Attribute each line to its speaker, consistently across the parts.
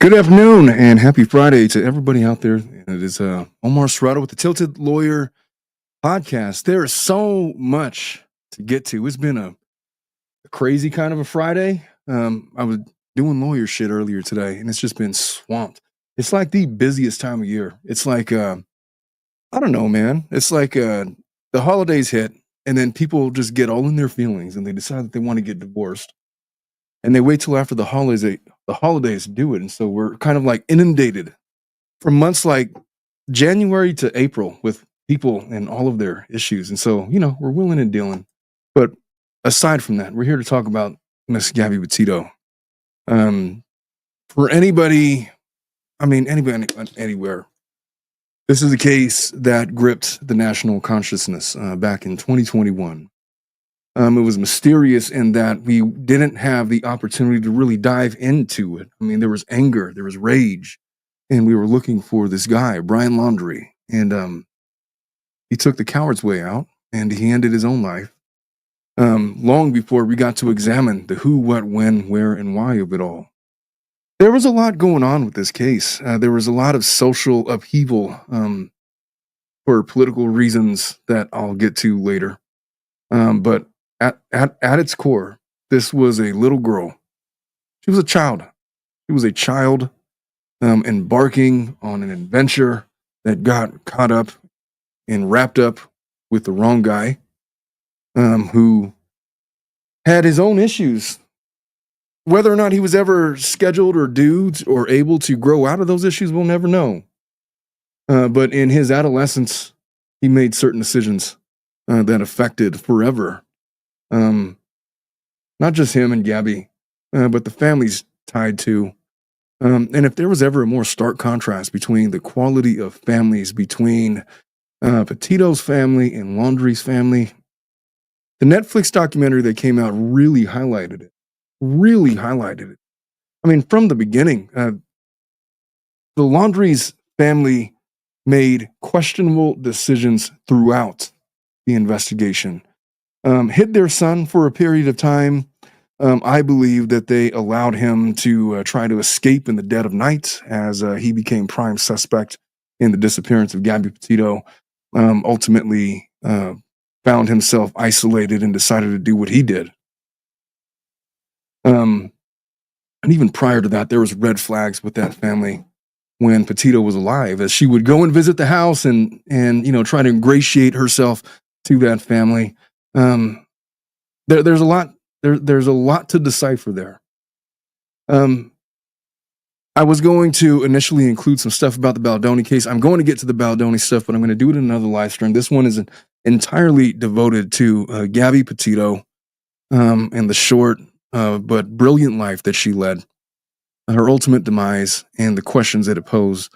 Speaker 1: Good afternoon and happy Friday to everybody out there. And it is Omar Serrato with the Tilted Lawyer podcast. There is so much to get to. It's been a crazy kind of a Friday. I was doing lawyer shit earlier today, and it's just been swamped. It's like the busiest time of year. It's like I don't know, man. It's like the holidays hit, and then people just get all in their feelings, and they decide that they want to get divorced, and they wait till after the holidays to do it. And so we're kind of like inundated from months like January to April with people and all of their issues. And so, we're willing and dealing. But aside from that, we're here to talk about Miss Gabby Petito. Um, for anybody, anybody, anywhere, this is a case that gripped the national consciousness back in 2021. It was mysterious in that we didn't have the opportunity to really dive into it. There was anger, there was rage, and we were looking for this guy, Brian Laundrie, and he took the coward's way out, and he ended his own life long before we got to examine the who, what, when, where, and why of it all. There was a lot going on with this case. There was a lot of social upheaval for political reasons that I'll get to later. But at its core, this was a little girl. She was a child. She was a child embarking on an adventure that got caught up and wrapped up with the wrong guy who had his own issues. Whether or not he was ever scheduled or due or able to grow out of those issues, we'll never know. But in his adolescence, he made certain decisions that affected forever. Not just him and Gabby, but the families tied to. And if there was ever a more stark contrast between the quality of families between Petito's family and Laundrie's family, the Netflix documentary that came out really highlighted it. From the beginning, the Laundrie's family made questionable decisions throughout the investigation. Hid their son for a period of time. I believe that they allowed him to try to escape in the dead of night as he became prime suspect in the disappearance of Gabby Petito. Ultimately found himself isolated and decided to do what he did. And even prior to that, there was red flags with that family when Petito was alive, as she would go and visit the house and try to ingratiate herself to that family. There's a lot. There's a lot to decipher there. I was going to initially include some stuff about the Baldoni case. I'm going to get to the Baldoni stuff, but I'm going to do it in another live stream. This one is entirely devoted to Gabby Petito and the short but brilliant life that she led, her ultimate demise, and the questions that it posed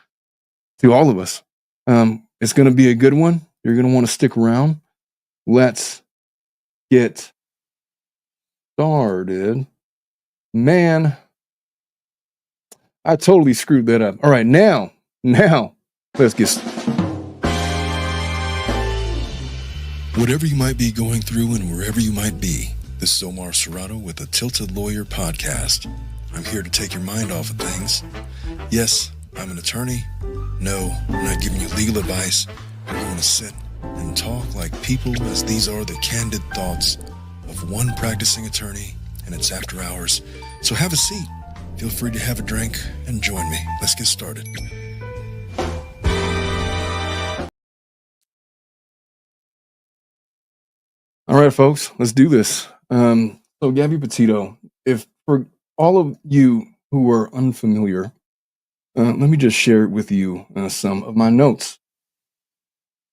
Speaker 1: to all of us. It's going to be a good one. You're going to want to stick around. Let's get started. Man, I totally screwed that up. All right, now, let's get started.
Speaker 2: Whatever you might be going through and wherever you might be, this is Omar Serrato with the Tilted Lawyer podcast. I'm here to take your mind off of things. Yes, I'm an attorney. No, I'm not giving you legal advice. We're going to sit and talk like people, as these are the candid thoughts of one practicing attorney, and it's after hours. So have a seat. Feel free to have a drink and join me. Let's get started.
Speaker 1: All right, folks, let's do this. So Gabby Petito, if for all of you who are unfamiliar, let me just share with you some of my notes.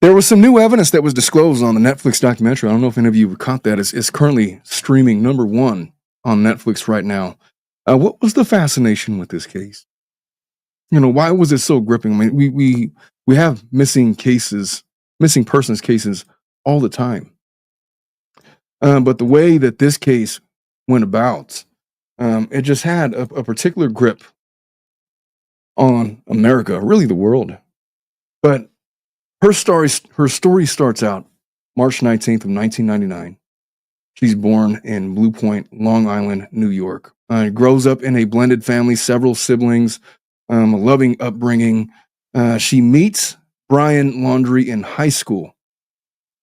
Speaker 1: There was some new evidence that was disclosed on the Netflix documentary. I don't know if any of you caught that. It's currently streaming #1 on Netflix right now. What was the fascination with this case? Why was it so gripping? We have missing persons cases all the time. But the way that this case went about, it just had a particular grip on America, really the world. But her story starts out March 19th of 1999. She's born in Blue Point, Long Island, New York. Grows up in a blended family, several siblings, a loving upbringing. She meets Brian Laundrie in high school.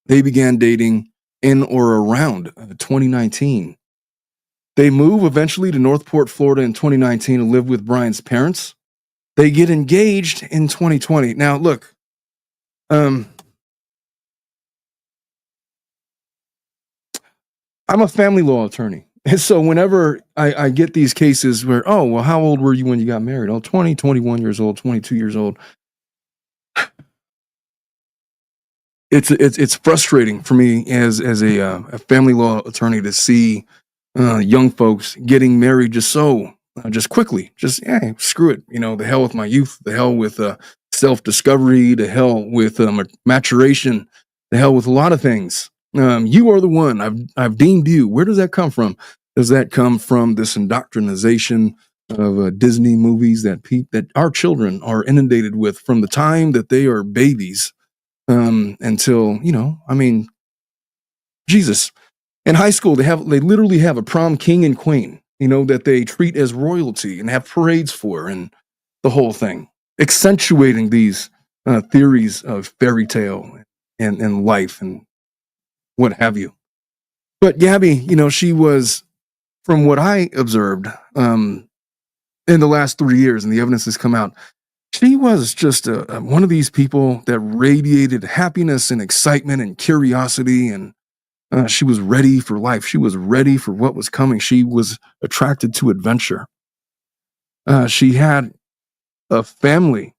Speaker 1: They began dating in or around 2019. They move eventually to Northport, Florida in 2019 to live with Brian's parents. They get engaged in 2020. Now, look, I'm a family law attorney. And so whenever I get these cases where, oh, well, how old were you when you got married? Oh, 20, 21 years old, 22 years old. It's frustrating for me as a family law attorney to see young folks getting married just quickly, screw it, the hell with my youth, the hell with self-discovery, the hell with maturation, the hell with a lot of things. You are the one. I've deemed you. Where does that come from? Does that come from this indoctrination of Disney movies that our children are inundated with from the time that they are babies? Until, Jesus. In high school, they literally have a prom king and queen, that they treat as royalty and have parades for, and the whole thing, accentuating these theories of fairy tale and life and what have you. But Gabby, she was, from what I observed in the last 3 years, and the evidence has come out, she was just one of these people that radiated happiness and excitement and curiosity, and she was ready for life. She was ready for what was coming. She was attracted to adventure. She had a family.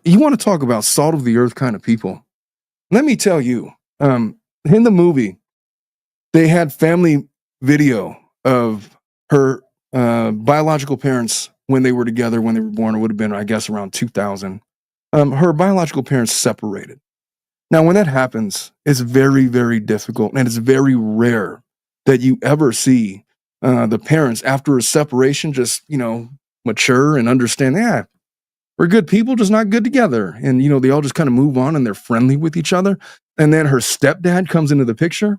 Speaker 1: You want to talk about salt of the earth kind of people? Let me tell you, in the movie, they had family video of her biological parents when they were together, when they were born. It would have been, I guess, around 2000. Her biological parents separated. Now, when that happens, it's very, very difficult, and it's very rare that you ever see the parents after a separation just, mature and understand, we're good people, just not good together. And, they all just kind of move on and they're friendly with each other. And then her stepdad comes into the picture,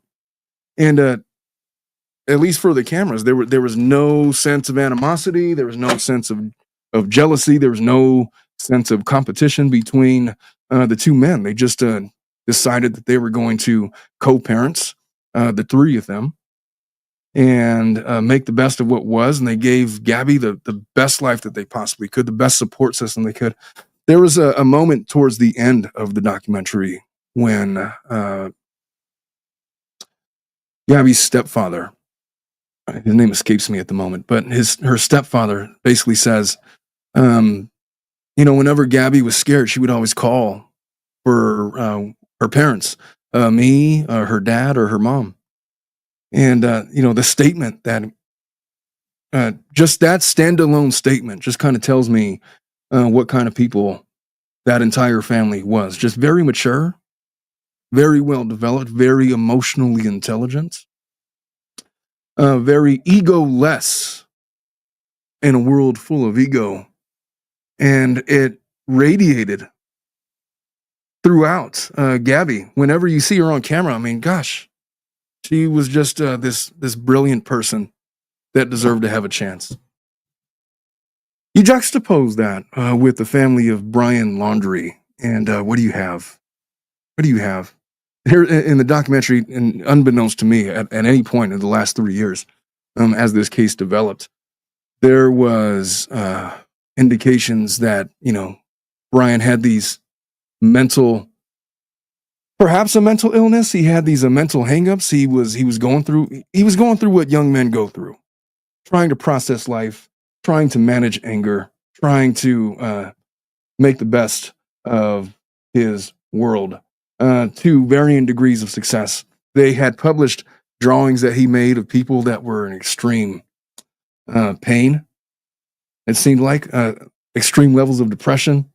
Speaker 1: and at least for the cameras, there was no sense of animosity. There was no sense of jealousy. There was no sense of competition between the two men. They just decided that they were going to co-parents, the three of them, and make the best of what was. And they gave Gabby the best life that they possibly could, the best support system they could. There was a moment towards the end of the documentary when Gabby's stepfather, his name escapes me at the moment, but her stepfather basically says, whenever Gabby was scared, she would always call for her parents, me, her dad, or her mom. And, the statement that, just that standalone statement just kind of tells me what kind of people that entire family was. Just very mature, very well developed, very emotionally intelligent, very ego-less in a world full of ego. And it radiated throughout Gabby. Whenever you see her on camera, I mean, gosh, she was just this brilliant person that deserved to have a chance. You juxtapose that with the family of Brian Laundrie, and what do you have? What do you have? Here in the documentary, and unbeknownst to me, at any point in the last 3 years, as this case developed, there was indications that, Brian had these perhaps a mental illness. He had these mental hangups. He was going through what young men go through, trying to process life, trying to manage anger, trying to make the best of his world, to varying degrees of success. They had published drawings that he made of people that were in extreme pain. It seemed like extreme levels of depression.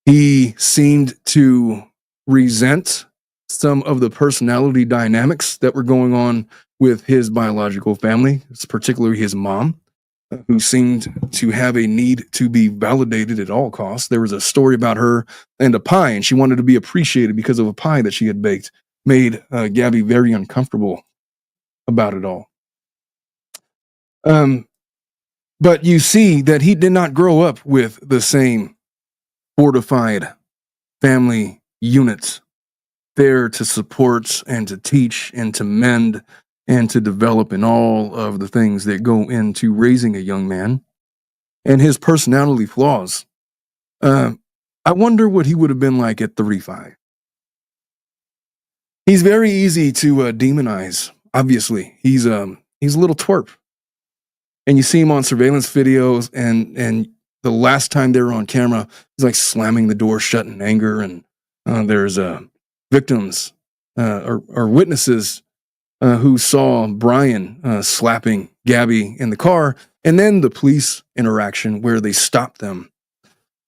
Speaker 1: He seemed to resent some of the personality dynamics that were going on with his biological family, particularly his mom, who seemed to have a need to be validated at all costs. There was a story about her and a pie, and she wanted to be appreciated because of a pie that she had baked. Made Gabby very uncomfortable about it all. But you see that he did not grow up with the same fortified family units there to support and to teach and to mend and to develop in all of the things that go into raising a young man and his personality flaws. I wonder what he would have been like at 35. He's very easy to demonize. Obviously, he's a little twerp, and you see him on surveillance videos. And the last time they were on camera, he's like slamming the door shut in anger. And there's victims or witnesses who saw Brian slapping Gabby in the car, and then the police interaction where they stopped them.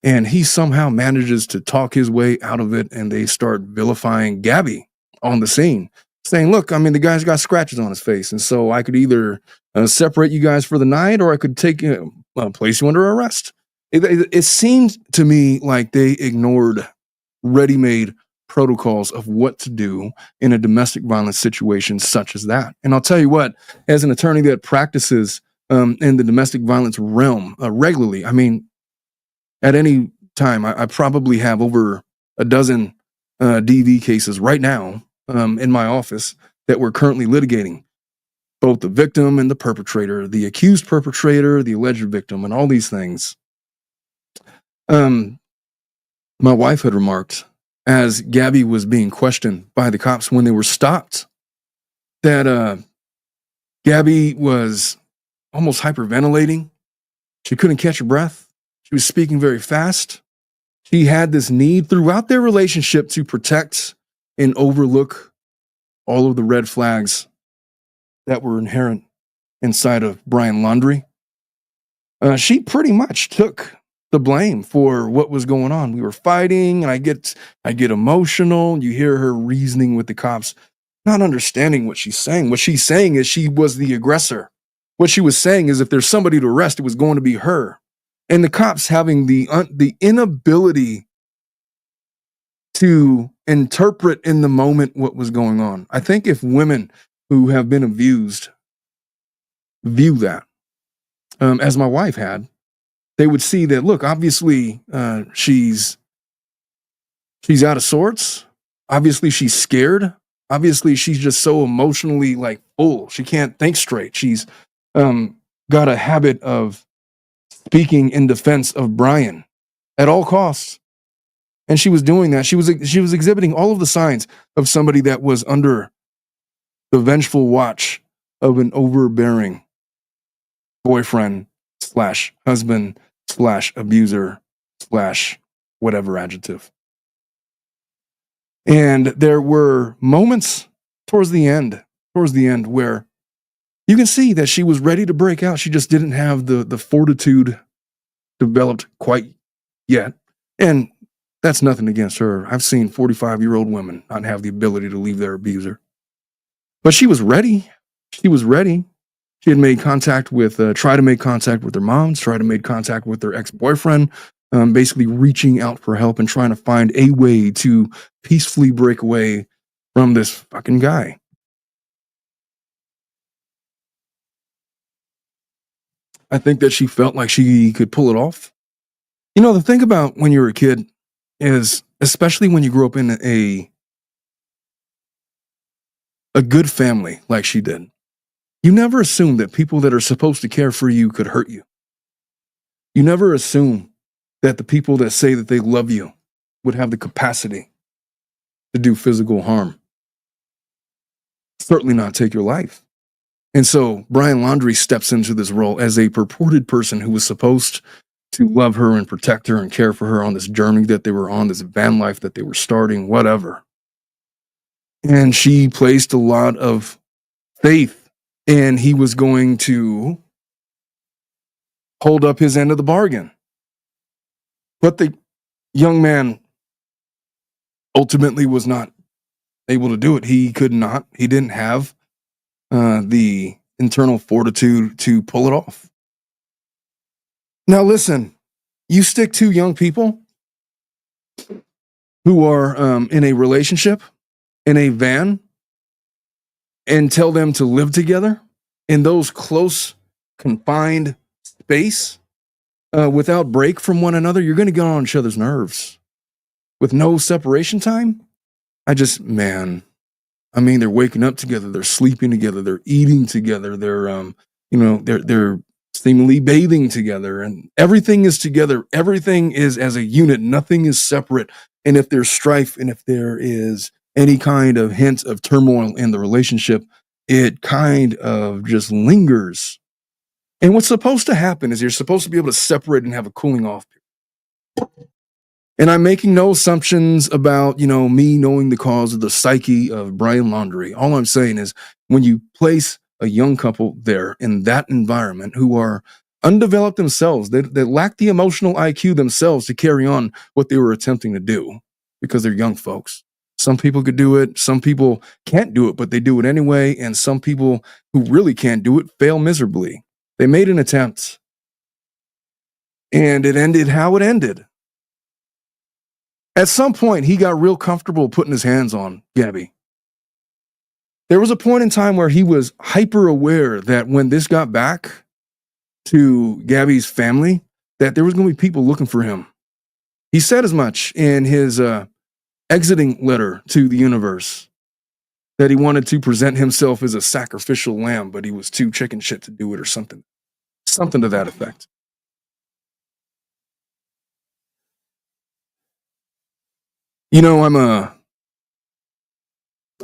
Speaker 1: And he somehow manages to talk his way out of it, and they start vilifying Gabby on the scene, saying, look, I mean, the guy's got scratches on his face, and so I could either separate you guys for the night, or I could place you under arrest. It seemed to me like they ignored ready-made protocols of what to do in a domestic violence situation such as that. And I'll tell you what, as an attorney that practices in the domestic violence realm regularly, I mean, at any time, I probably have over a dozen DV cases right now in my office that we're currently litigating. Both the victim and the perpetrator, the accused perpetrator, the alleged victim, and all these things. My wife had remarked, as Gabby was being questioned by the cops when they were stopped, that Gabby was almost hyperventilating. She couldn't catch her breath. She was speaking very fast. She had this need throughout their relationship to protect and overlook all of the red flags that were inherent inside of Brian Laundrie. She pretty much took the blame for what was going on. We were fighting, and I get emotional. You hear her reasoning with the cops, not understanding what she's saying. What she's saying is she was the aggressor. What she was saying is if there's somebody to arrest, it was going to be her. And the cops having the inability to interpret in the moment what was going on. I think if women who have been abused view that, as my wife had, they would see that, look, obviously she's out of sorts. Obviously she's scared. Obviously she's just so emotionally like full. She can't think straight. She's got a habit of speaking in defense of Brian at all costs. And she was doing that. She was exhibiting all of the signs of somebody that was under the vengeful watch of an overbearing boyfriend / husband / abuser / whatever adjective. And there were moments towards the end where you can see that she was ready to break out. She just didn't have the fortitude developed quite yet. And that's nothing against her. I've seen 45-year-old women not have the ability to leave their abuser. But she was ready. She was ready. She had made contact with, tried to make contact with her moms, tried to make contact with her ex-boyfriend, basically reaching out for help and trying to find a way to peacefully break away from this fucking guy. I think that she felt like she could pull it off. You know, the thing about when you're a kid is, especially when you grew up in a good family like she did, you never assume that people that are supposed to care for you could hurt you. You never assume that the people that say that they love you would have the capacity to do physical harm. Certainly not take your life. And so Brian Laundrie steps into this role as a purported person who was supposed to love her and protect her and care for her on this journey that they were on, this van life that they were starting, whatever. And she placed a lot of faith, and he was going to hold up his end of the bargain. But the young man ultimately was not able to do it. He didn't have the internal fortitude to pull it off. Now listen, you stick two young people who are in a relationship, in a van, and tell them to live together in those close, confined space without break from one another, you're going to get on each other's nerves. With no separation time, they're waking up together, they're sleeping together, they're eating together, they're seemingly bathing together, and everything is together. Everything is as a unit. Nothing is separate. And if there's strife and if there is any kind of hint of turmoil in the relationship, it kind of just lingers. And what's supposed to happen is you're supposed to be able to separate and have a cooling off period. And I'm making no assumptions about, me knowing the cause of the psyche of Brian Laundrie. All I'm saying is when you place a young couple there in that environment who are undeveloped themselves, they lack the emotional IQ themselves to carry on what they were attempting to do because they're young folks. Some people could do it. Some people can't do it, but they do it anyway. And some people who really can't do it fail miserably. They made an attempt and it ended how it ended. At some point, he got real comfortable putting his hands on Gabby. There was a point in time where he was hyper aware that when this got back to Gabby's family, that there was going to be people looking for him. He said as much in his exiting letter to the universe that he wanted to present himself as a sacrificial lamb, but he was too chicken shit to do it or something to that effect.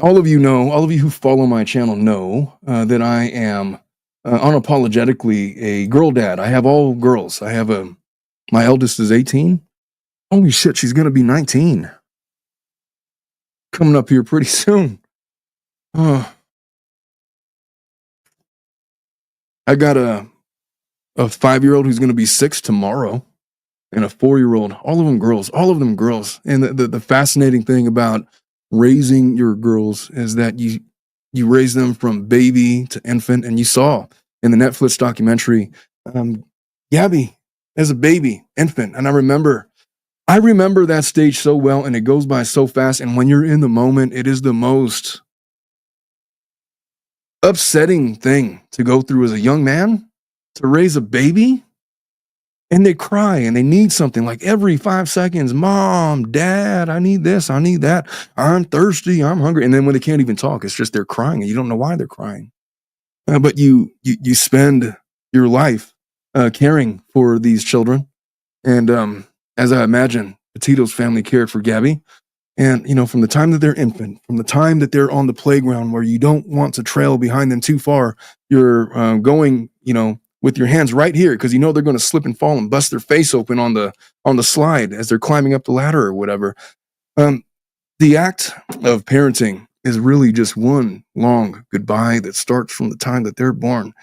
Speaker 1: All of you who follow my channel know that I am unapologetically a girl dad. I have all girls. My eldest is 18. Holy shit, she's going to be 19. Coming up here pretty soon. I got a 5-year-old who's going to be 6 tomorrow. And a 4-year-old, all of them girls. And the fascinating thing about raising your girls is that you raise them from baby to infant. And you saw in the Netflix documentary, Gabby as a baby, infant. And I remember that stage so well, and it goes by so fast. And when you're in the moment, it is the most upsetting thing to go through as a young man, to raise a baby. And they cry and they need something like every 5 seconds. Mom, Dad, I need this. I need that. I'm thirsty. I'm hungry. And then when they can't even talk, it's just they're crying and you don't know why they're crying. But you spend your life caring for these children. And as I imagine, Petito's family cared for Gabby. And, from the time that they're infant, from the time that they're on the playground where you don't want to trail behind them too far, you're going, with your hands right here, because they're going to slip and fall and bust their face open on the slide as they're climbing up the ladder or whatever. The act of parenting is really just one long goodbye that starts from the time that they're born.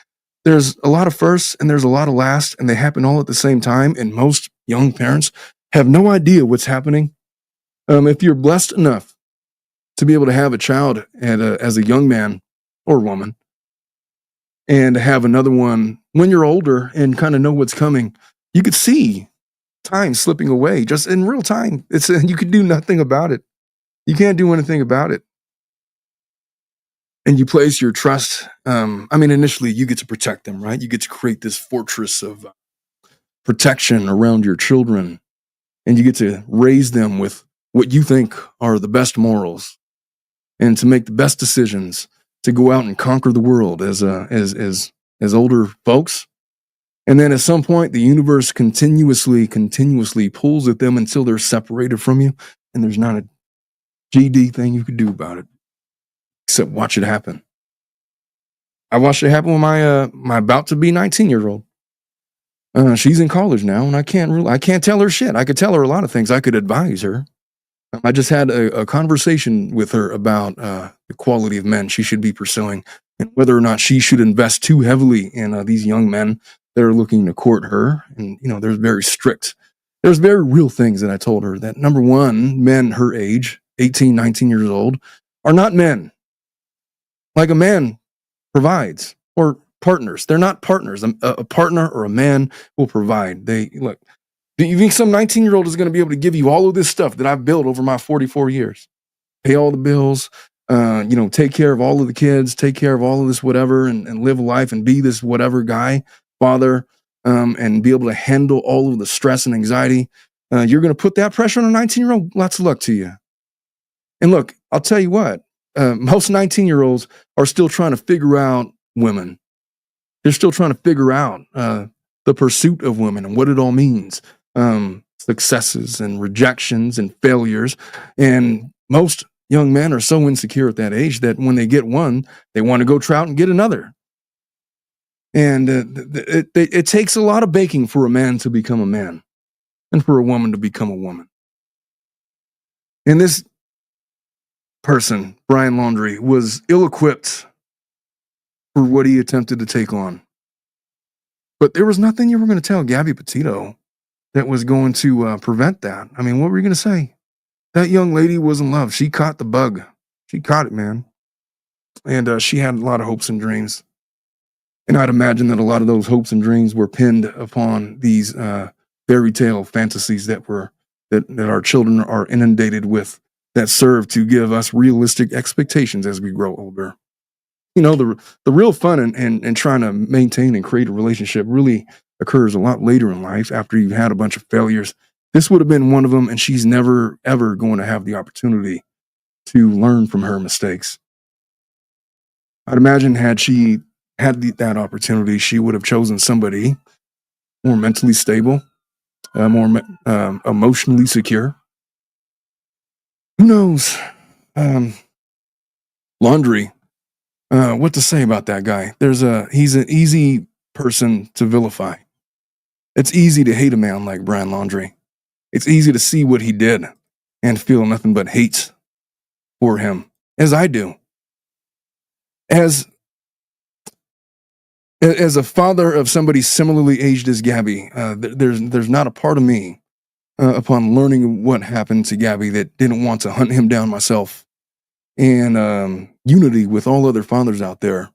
Speaker 1: There's a lot of firsts and there's a lot of last, and they happen all at the same time. And most young parents have no idea what's happening. If you're blessed enough to be able to have a child as a young man or woman, and have another one when you're older and kind of know what's coming, you could see time slipping away just in real time. You could do nothing about it. You can't do anything about it. And you place your trust. Initially you get to protect them, right? You get to create this fortress of protection around your children, and you get to raise them with what you think are the best morals and to make the best decisions, to go out and conquer the world as older folks. And then at some point, the universe continuously pulls at them until they're separated from you. And there's not a GD thing you could do about it, except watch it happen. I watched it happen with my about to be 19-year-old. She's in college now, and I can't tell her shit. I could tell her a lot of things. I could advise her. I just had a conversation with her about the quality of men she should be pursuing and whether or not she should invest too heavily in these young men that are looking to court her. And, there's very real things that I told her that, number one, men her age, 18, 19 years old, are not men. Like a man provides, or partners. They're not partners. A partner or a man will provide. Look. Do you think some 19-year-old is going to be able to give you all of this stuff that I've built over my 44 years? Pay all the bills, take care of all of the kids, take care of all of this whatever, and live a life and be this whatever guy, father, and be able to handle all of the stress and anxiety, you're going to put that pressure on a 19-year-old. Lots of luck to you. And look, I'll tell you what, most 19-year-olds are still trying to figure out women. They're still trying to figure out the pursuit of women and what it all means, successes and rejections and failures. And most young men are so insecure at that age that when they get one, they want to go try out and get another. And it takes a lot of baking for a man to become a man and for a woman to become a woman. And this person, Brian Laundrie, was ill-equipped for what he attempted to take on. But there was nothing you were going to tell Gabby Petito that was going to prevent that. I mean, what were you going to say? That young lady was in love. She caught the bug. She caught it, man. And she had a lot of hopes and dreams. And I'd imagine that a lot of those hopes and dreams were pinned upon these fairy tale fantasies that our children are inundated with, that serve to give us realistic expectations as we grow older. You know, the real fun in trying to maintain and create a relationship really occurs a lot later in life, after you've had a bunch of failures. This would have been one of them, and she's never, ever going to have the opportunity to learn from her mistakes. I'd imagine had she had that opportunity, she would have chosen somebody more mentally stable, more emotionally secure. Who knows? Laundrie. What to say about that guy? He's an easy person to vilify. It's easy to hate a man like Brian Laundrie. It's easy to see what he did and feel nothing but hate for him, as I do. As a father of somebody similarly aged as Gabby, there's not a part of me, upon learning what happened to Gabby, that didn't want to hunt him down myself, and unity with all other fathers out there,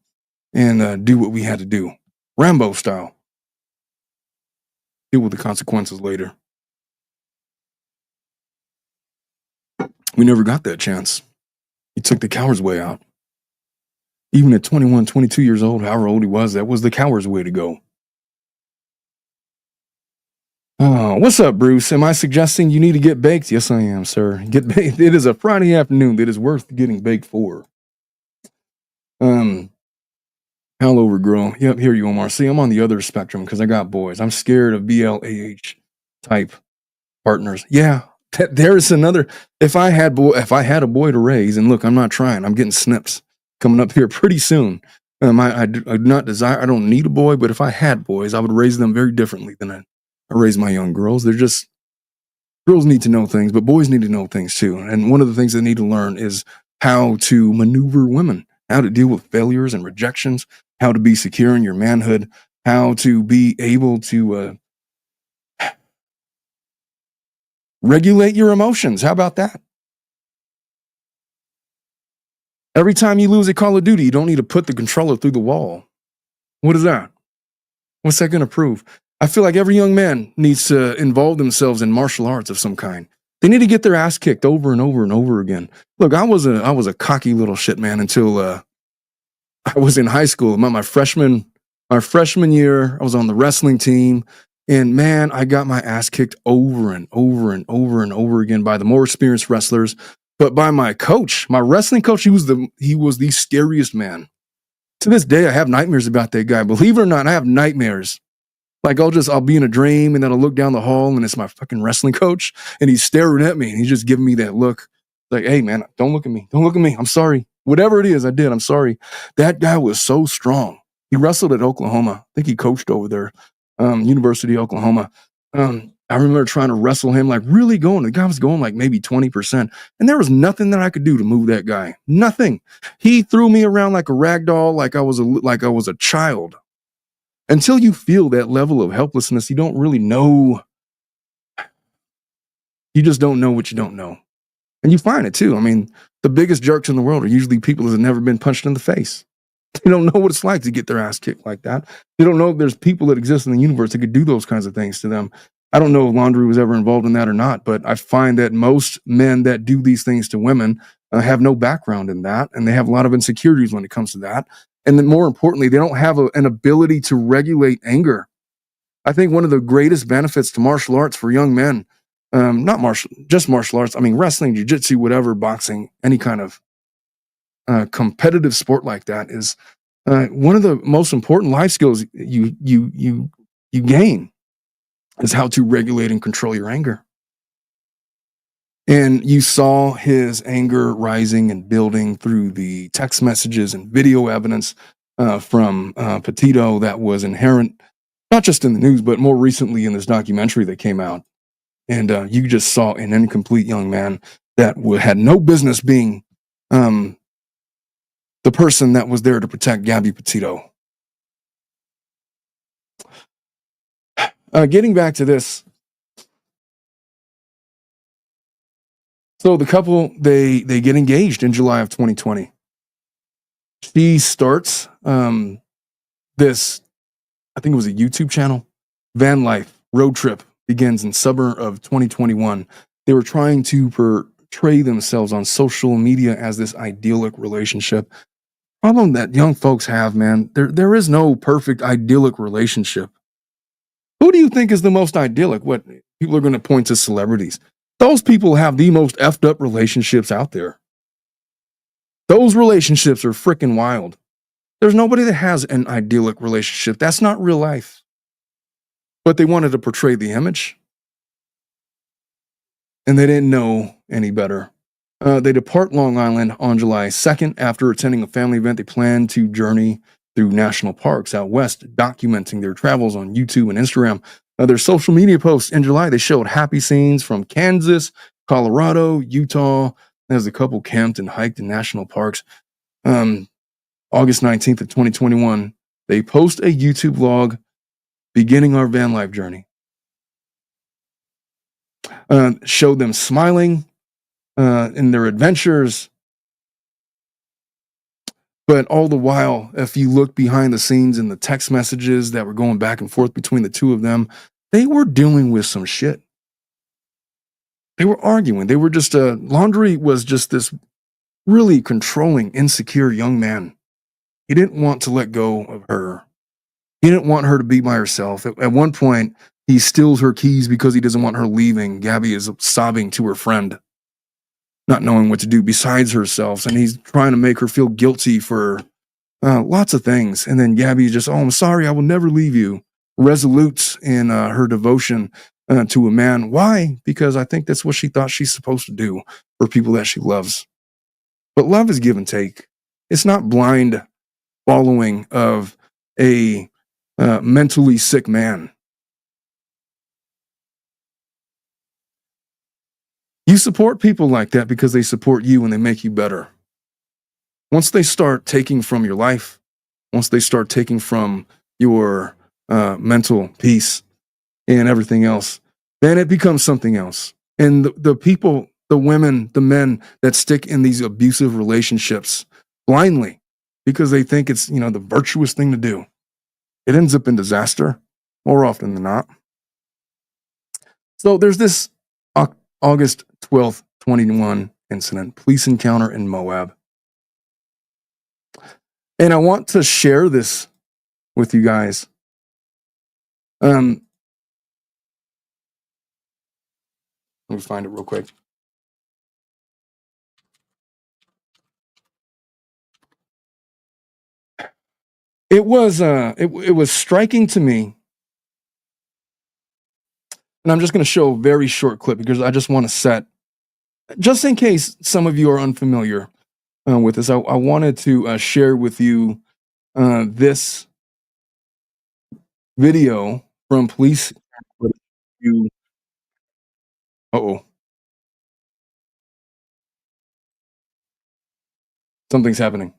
Speaker 1: and do what we had to do, Rambo style. Deal with the consequences later. We never got that chance. He took the coward's way out. Even at 21, 22 years old, however old he was, that was the coward's way to go. Oh, what's up, Bruce? Am I suggesting you need to get baked? Yes, I am, sir. Get baked. It is a Friday afternoon that is worth getting baked for. Hello, girl. Yep, here you, Omar. See, I'm on the other spectrum because I got boys. I'm scared of BLAH type partners. Yeah, there is another. If I had a boy to raise, and look, I'm not trying. I'm getting snips coming up here pretty soon. I do not desire. I don't need a boy, but if I had boys, I would raise them very differently than I raise my young girls. They're just, girls need to know things, but boys need to know things too. And one of the things they need to learn is how to maneuver women, how to deal with failures and rejections, how to be secure in your manhood, how to be able to regulate your emotions. How about that? Every time you lose a Call of Duty, you don't need to put the controller through the wall. What is that? What's that going to prove? I feel like every young man needs to involve themselves in martial arts of some kind. They need to get their ass kicked over and over and over again. Look, I was a cocky little shit man until I was in high school. My freshman year, I was on the wrestling team, and man, I got my ass kicked over and over and over and over again by the more experienced wrestlers. But by my coach, my wrestling coach, he was the scariest man. To this day, I have nightmares about that guy. Believe it or not, I have nightmares. Like I'll be in a dream, and then I'll look down the hall, and it's my fucking wrestling coach, and he's staring at me, and he's just giving me that look. Like, hey man, don't look at me. Don't look at me. I'm sorry. Whatever it is I did, I'm sorry. That guy was so strong. He wrestled at Oklahoma. I think he coached over there, University of Oklahoma. I remember trying to wrestle him, like really going. The guy was going like maybe 20%. And there was nothing that I could do to move that guy. Nothing. He threw me around like a rag doll, like I was a child. Until you feel that level of helplessness, you don't really know. You just don't know what you don't know. And you find it too. I mean, the biggest jerks in the world are usually people that have never been punched in the face. They don't know what it's like to get their ass kicked like that. They don't know there's people that exist in the universe that could do those kinds of things to them. I don't know if Laundrie was ever involved in that or not, but I find that most men that do these things to women have no background in that, and they have a lot of insecurities when it comes to that. And then more importantly, they don't have an ability to regulate anger. I think one of the greatest benefits to martial arts for young men, not just martial arts, I mean, wrestling, jiu-jitsu, whatever, boxing, any kind of competitive sport like that is one of the most important life skills you gain is how to regulate and control your anger. And you saw his anger rising and building through the text messages and video evidence from Petito that was inherent, not just in the news, but more recently in this documentary that came out. And you just saw an incomplete young man that had no business being the person that was there to protect Gabby Petito. Getting back to this. So the couple, they get engaged in July of 2020. She starts this, I think it was a YouTube channel, Van Life Road Trip begins in summer of 2021. They were trying to portray themselves on social media as this idyllic relationship. Problem that young folks have, man, there is no perfect idyllic relationship. Who do you think is the most idyllic? What people are going to point to celebrities. Those people have the most effed up relationships out there. Those relationships are freaking wild. There's nobody that has an idyllic relationship. That's not real life. But they wanted to portray the image. And they didn't know any better. They depart Long Island on July 2nd. After attending a family event, they plan to journey through national parks out west, documenting their travels on YouTube and Instagram. Their social media posts in July, they showed happy scenes from Kansas, Colorado, Utah, as the couple camped and hiked in national parks. August 19th of 2021, they post a YouTube vlog beginning our van life journey. Showed them smiling in their adventures. But all the while, if you look behind the scenes in the text messages that were going back and forth between the two of them, they were dealing with some shit. They were arguing. They were just, Laundry was just this really controlling, insecure young man. He didn't want to let go of her. He didn't want her to be by herself. At one point, he steals her keys because he doesn't want her leaving. Gabby is sobbing to her friend, not knowing what to do besides herself. And he's trying to make her feel guilty for lots of things. And then Gabby just, oh, I'm sorry, I will never leave you. Resolute in her devotion to a man. Why? Because I think that's what she thought she's supposed to do for people that she loves. But love is give and take. It's not blind following of a mentally sick man. You support people like that because they support you and they make you better. Once they start taking from your life, once they start taking from your mental peace and everything else, then it becomes something else. And the people, the women, the men that stick in these abusive relationships blindly because they think it's, the virtuous thing to do, it ends up in disaster more often than not. So there's this August 12th, 2021 incident, police encounter in Moab. And I want to share this with you guys. Let me find it real quick. It was striking to me. And I'm just going to show a very short clip because I just want to set, just in case some of you are unfamiliar with this, I wanted to share with you this video from police. Uh-oh. Something's happening.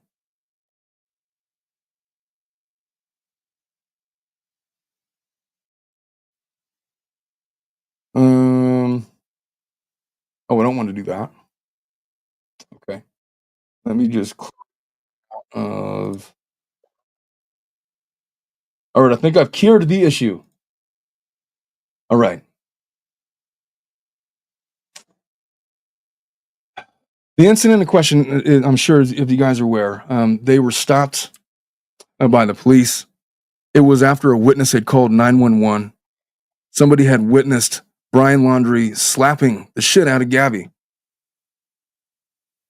Speaker 1: Oh, I don't want to do that. Okay. Let me just click of. All right, I think I've cured the issue. All right. The incident in question, I'm sure if you guys are aware, they were stopped by the police. It was after a witness had called 911. Somebody had witnessed Brian Laundrie slapping the shit out of Gabby.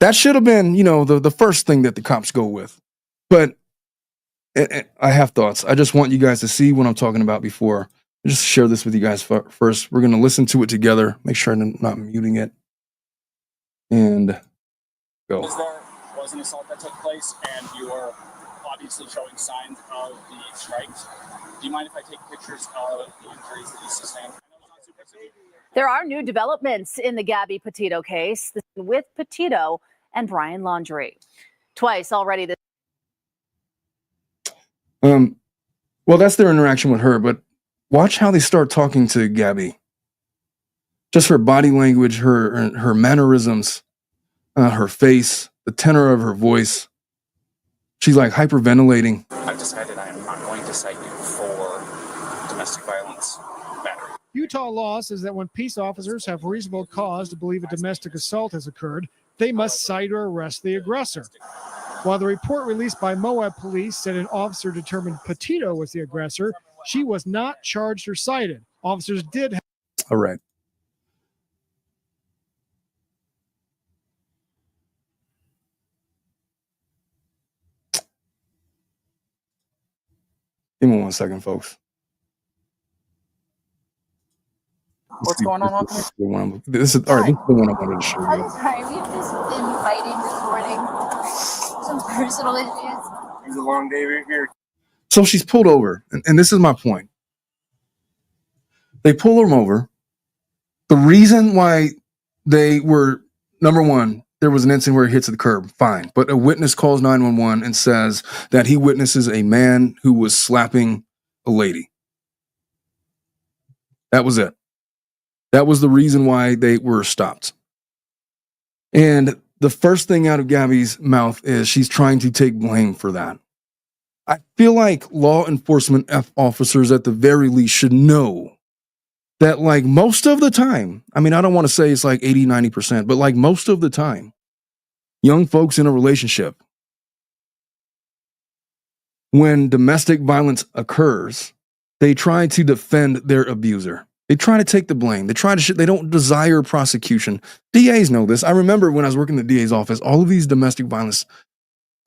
Speaker 1: That should have been, the first thing that the cops go with. But I have thoughts. I just want you guys to see what I'm talking about before. I'll just share this with you guys first. We're going to listen to it together. Make sure I'm not muting it. And go.
Speaker 3: There was an assault that took place, and you're obviously showing signs of the strikes. Do you mind if I take pictures of the injuries that you sustained?
Speaker 4: There are new developments in the Gabby Petito case with Petito and Brian Laundrie. Twice already this.
Speaker 1: Well, that's their interaction with her, but watch how they start talking to Gabby. Just her body language, her mannerisms, her face, the tenor of her voice. She's like hyperventilating.
Speaker 3: I've decided I am not going to cite you for domestic violence battery.
Speaker 5: Utah law says that when peace officers have reasonable cause to believe a domestic assault has occurred, they must cite or arrest the aggressor. While the report released by Moab police said an officer determined Petito was the aggressor, she was not charged or cited. Officers did.
Speaker 1: All right. Give me 1 second, folks.
Speaker 3: What's going on here?
Speaker 1: This is the one I wanted to show
Speaker 6: I'm
Speaker 1: you.
Speaker 6: sorry, we've just been fighting this morning. Some personal issues.
Speaker 3: It's a long day right here.
Speaker 1: So she's pulled over, and this is my point. They pull her over. The reason why they were, number one, there was an incident where he hits the curb, fine. But a witness calls 911 and says that he witnesses a man who was slapping a lady. That was it. That was the reason why they were stopped. And the first thing out of Gabby's mouth is she's trying to take blame for that. I feel like law enforcement officers at the very least should know that, like, most of the time, I mean, I don't want to say it's like 80, 90%, but like most of the time, young folks in a relationship, when domestic violence occurs, they try to defend their abuser. They try to take the blame. They don't desire prosecution. DAs know this. I remember when I was working in the DA's office, all of these domestic violence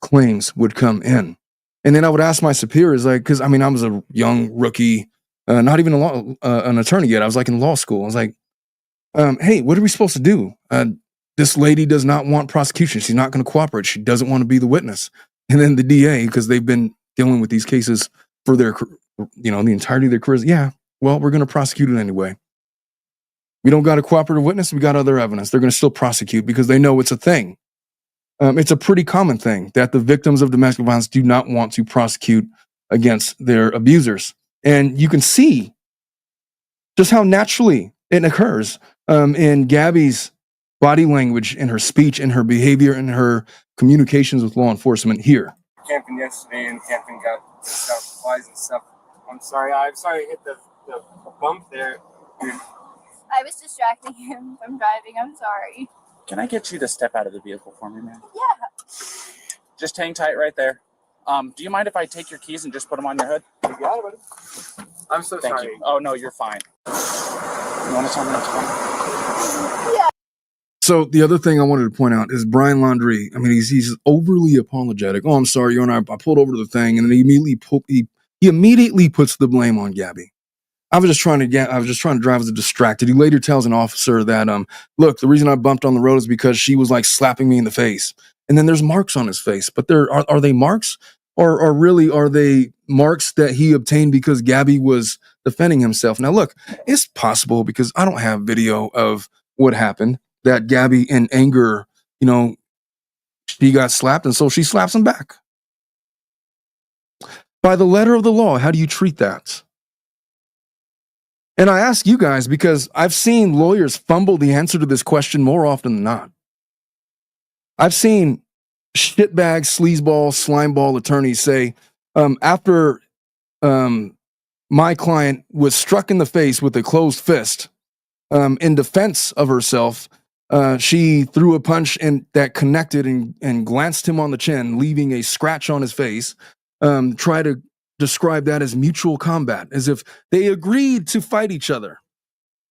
Speaker 1: claims would come in. And then I would ask my superiors, like, because I mean, I was a young rookie, not even an attorney yet. I was like in law school. I was like, hey, what are we supposed to do? This lady does not want prosecution. She's not going to cooperate. She doesn't want to be the witness. And then the DA, because they've been dealing with these cases for their, the entirety of their careers. Yeah, well, we're going to prosecute it anyway. We don't got a cooperative witness. We got other evidence. They're going to still prosecute because they know it's a thing. It's a pretty common thing that the victims of domestic violence do not want to prosecute against their abusers. And you can see just how naturally it occurs in Gabby's body language, in her speech, in her behavior, in her communications with law enforcement here.
Speaker 7: Camping yesterday and camping got supplies and stuff. I'm sorry I hit the bump there.
Speaker 6: I was distracting him from driving. I'm sorry.
Speaker 3: Can I get you to step out of the vehicle for me, man?
Speaker 6: Yeah.
Speaker 3: Just hang tight right there. Do you mind if I take your keys and just put them on your hood?
Speaker 7: You got it, buddy. I'm so
Speaker 3: Thank
Speaker 7: sorry.
Speaker 3: you. Oh, no, you're fine. You want to tell me what's going on?
Speaker 6: Yeah.
Speaker 1: So the other thing I wanted to point out is Brian Laundrie. I mean, he's overly apologetic. Oh, I'm sorry, I pulled over to the thing, and then he immediately puts the blame on Gabby. I was just trying to drive as a distracted. He later tells an officer that, look, the reason I bumped on the road is because she was like slapping me in the face. And then there's marks on his face, but are they marks or really are they marks that he obtained because Gabby was defending himself? Now, look, it's possible because I don't have video of what happened that Gabby in anger, she got slapped and so she slaps him back. By the letter of the law, how do you treat that? And I ask you guys because I've seen lawyers fumble the answer to this question more often than not. I've seen shitbag, sleazeball, slimeball attorneys say, after my client was struck in the face with a closed fist, in defense of herself, she threw a punch that connected and glanced him on the chin, leaving a scratch on his face, tried to described that as mutual combat, as if they agreed to fight each other.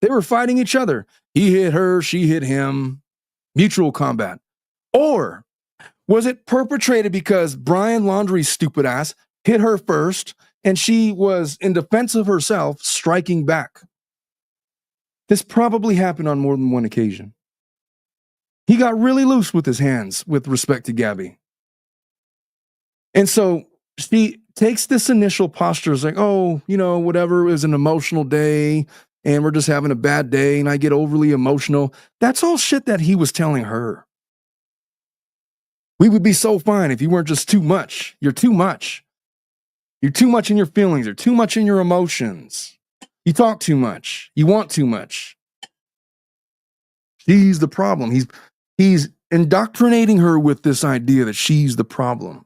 Speaker 1: They were fighting each other. He hit her, she hit him. Mutual combat. Or was it perpetrated because Brian Laundrie's stupid ass hit her first and she was, in defense of herself, striking back? This probably happened on more than one occasion. He got really loose with his hands with respect to Gabby. And so she takes this initial posture as like, oh, whatever, it was an emotional day and we're just having a bad day and I get overly emotional. That's all shit that he was telling her. We would be so fine if you weren't just too much. You're too much. You're too much in your feelings. You're too much in your emotions. You talk too much. You want too much. She's the problem. He's indoctrinating her with this idea that she's the problem.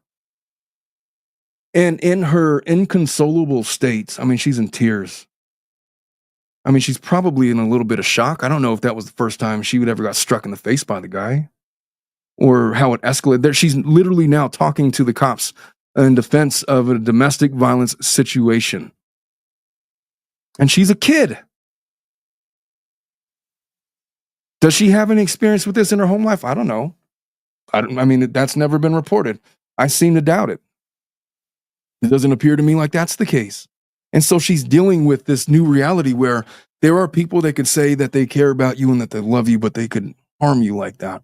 Speaker 1: And in her inconsolable state, she's in tears. She's probably in a little bit of shock. I don't know if that was the first time she would ever got struck in the face by the guy or how it escalated there. She's literally now talking to the cops in defense of a domestic violence situation. And she's a kid. Does she have any experience with this in her home life? I don't know. That's never been reported. I seem to doubt it. It doesn't appear to me like that's the case. And so she's dealing with this new reality where there are people that could say that they care about you and that they love you, but they could harm you like that.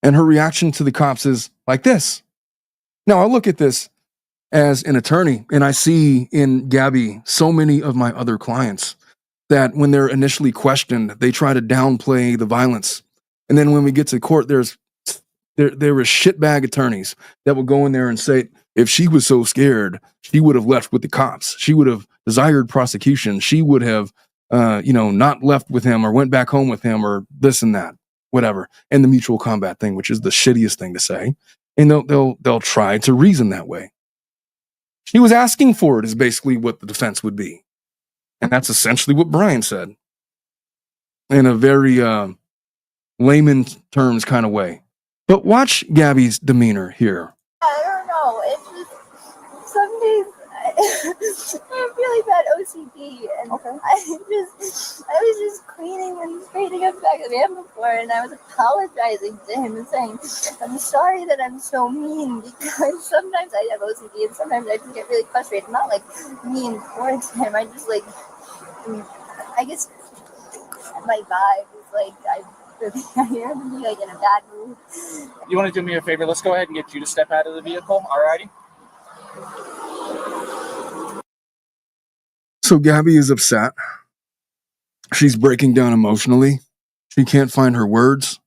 Speaker 1: And her reaction to the cops is like this. Now, I look at this as an attorney, and I see in Gabby so many of my other clients that when they're initially questioned, they try to downplay the violence. And then when we get to court, there were shitbag attorneys that will go in there and say, if she was so scared, she would have left with the cops. She would have desired prosecution. She would have, not left with him or went back home with him or this and that, whatever. And the mutual combat thing, which is the shittiest thing to say. And they'll try to reason that way. She was asking for it is basically what the defense would be. And that's essentially what Brian said in a very layman terms kind of way. But watch Gabby's demeanor here.
Speaker 6: I don't know. It's just some days I have really bad OCD, and
Speaker 4: Okay.
Speaker 6: I was just cleaning and straightening up the back of the van before, and I was apologizing to him and saying, I'm sorry that I'm so mean, because sometimes I have OCD and sometimes I just get really frustrated. Not like mean towards him. I just I guess my vibe is like I hear him like in a bad mood.
Speaker 3: You want to do me a favor? Let's go ahead and get you to step out of the vehicle. Alrighty.
Speaker 1: So Gabby is upset. She's breaking down emotionally. She can't find her words.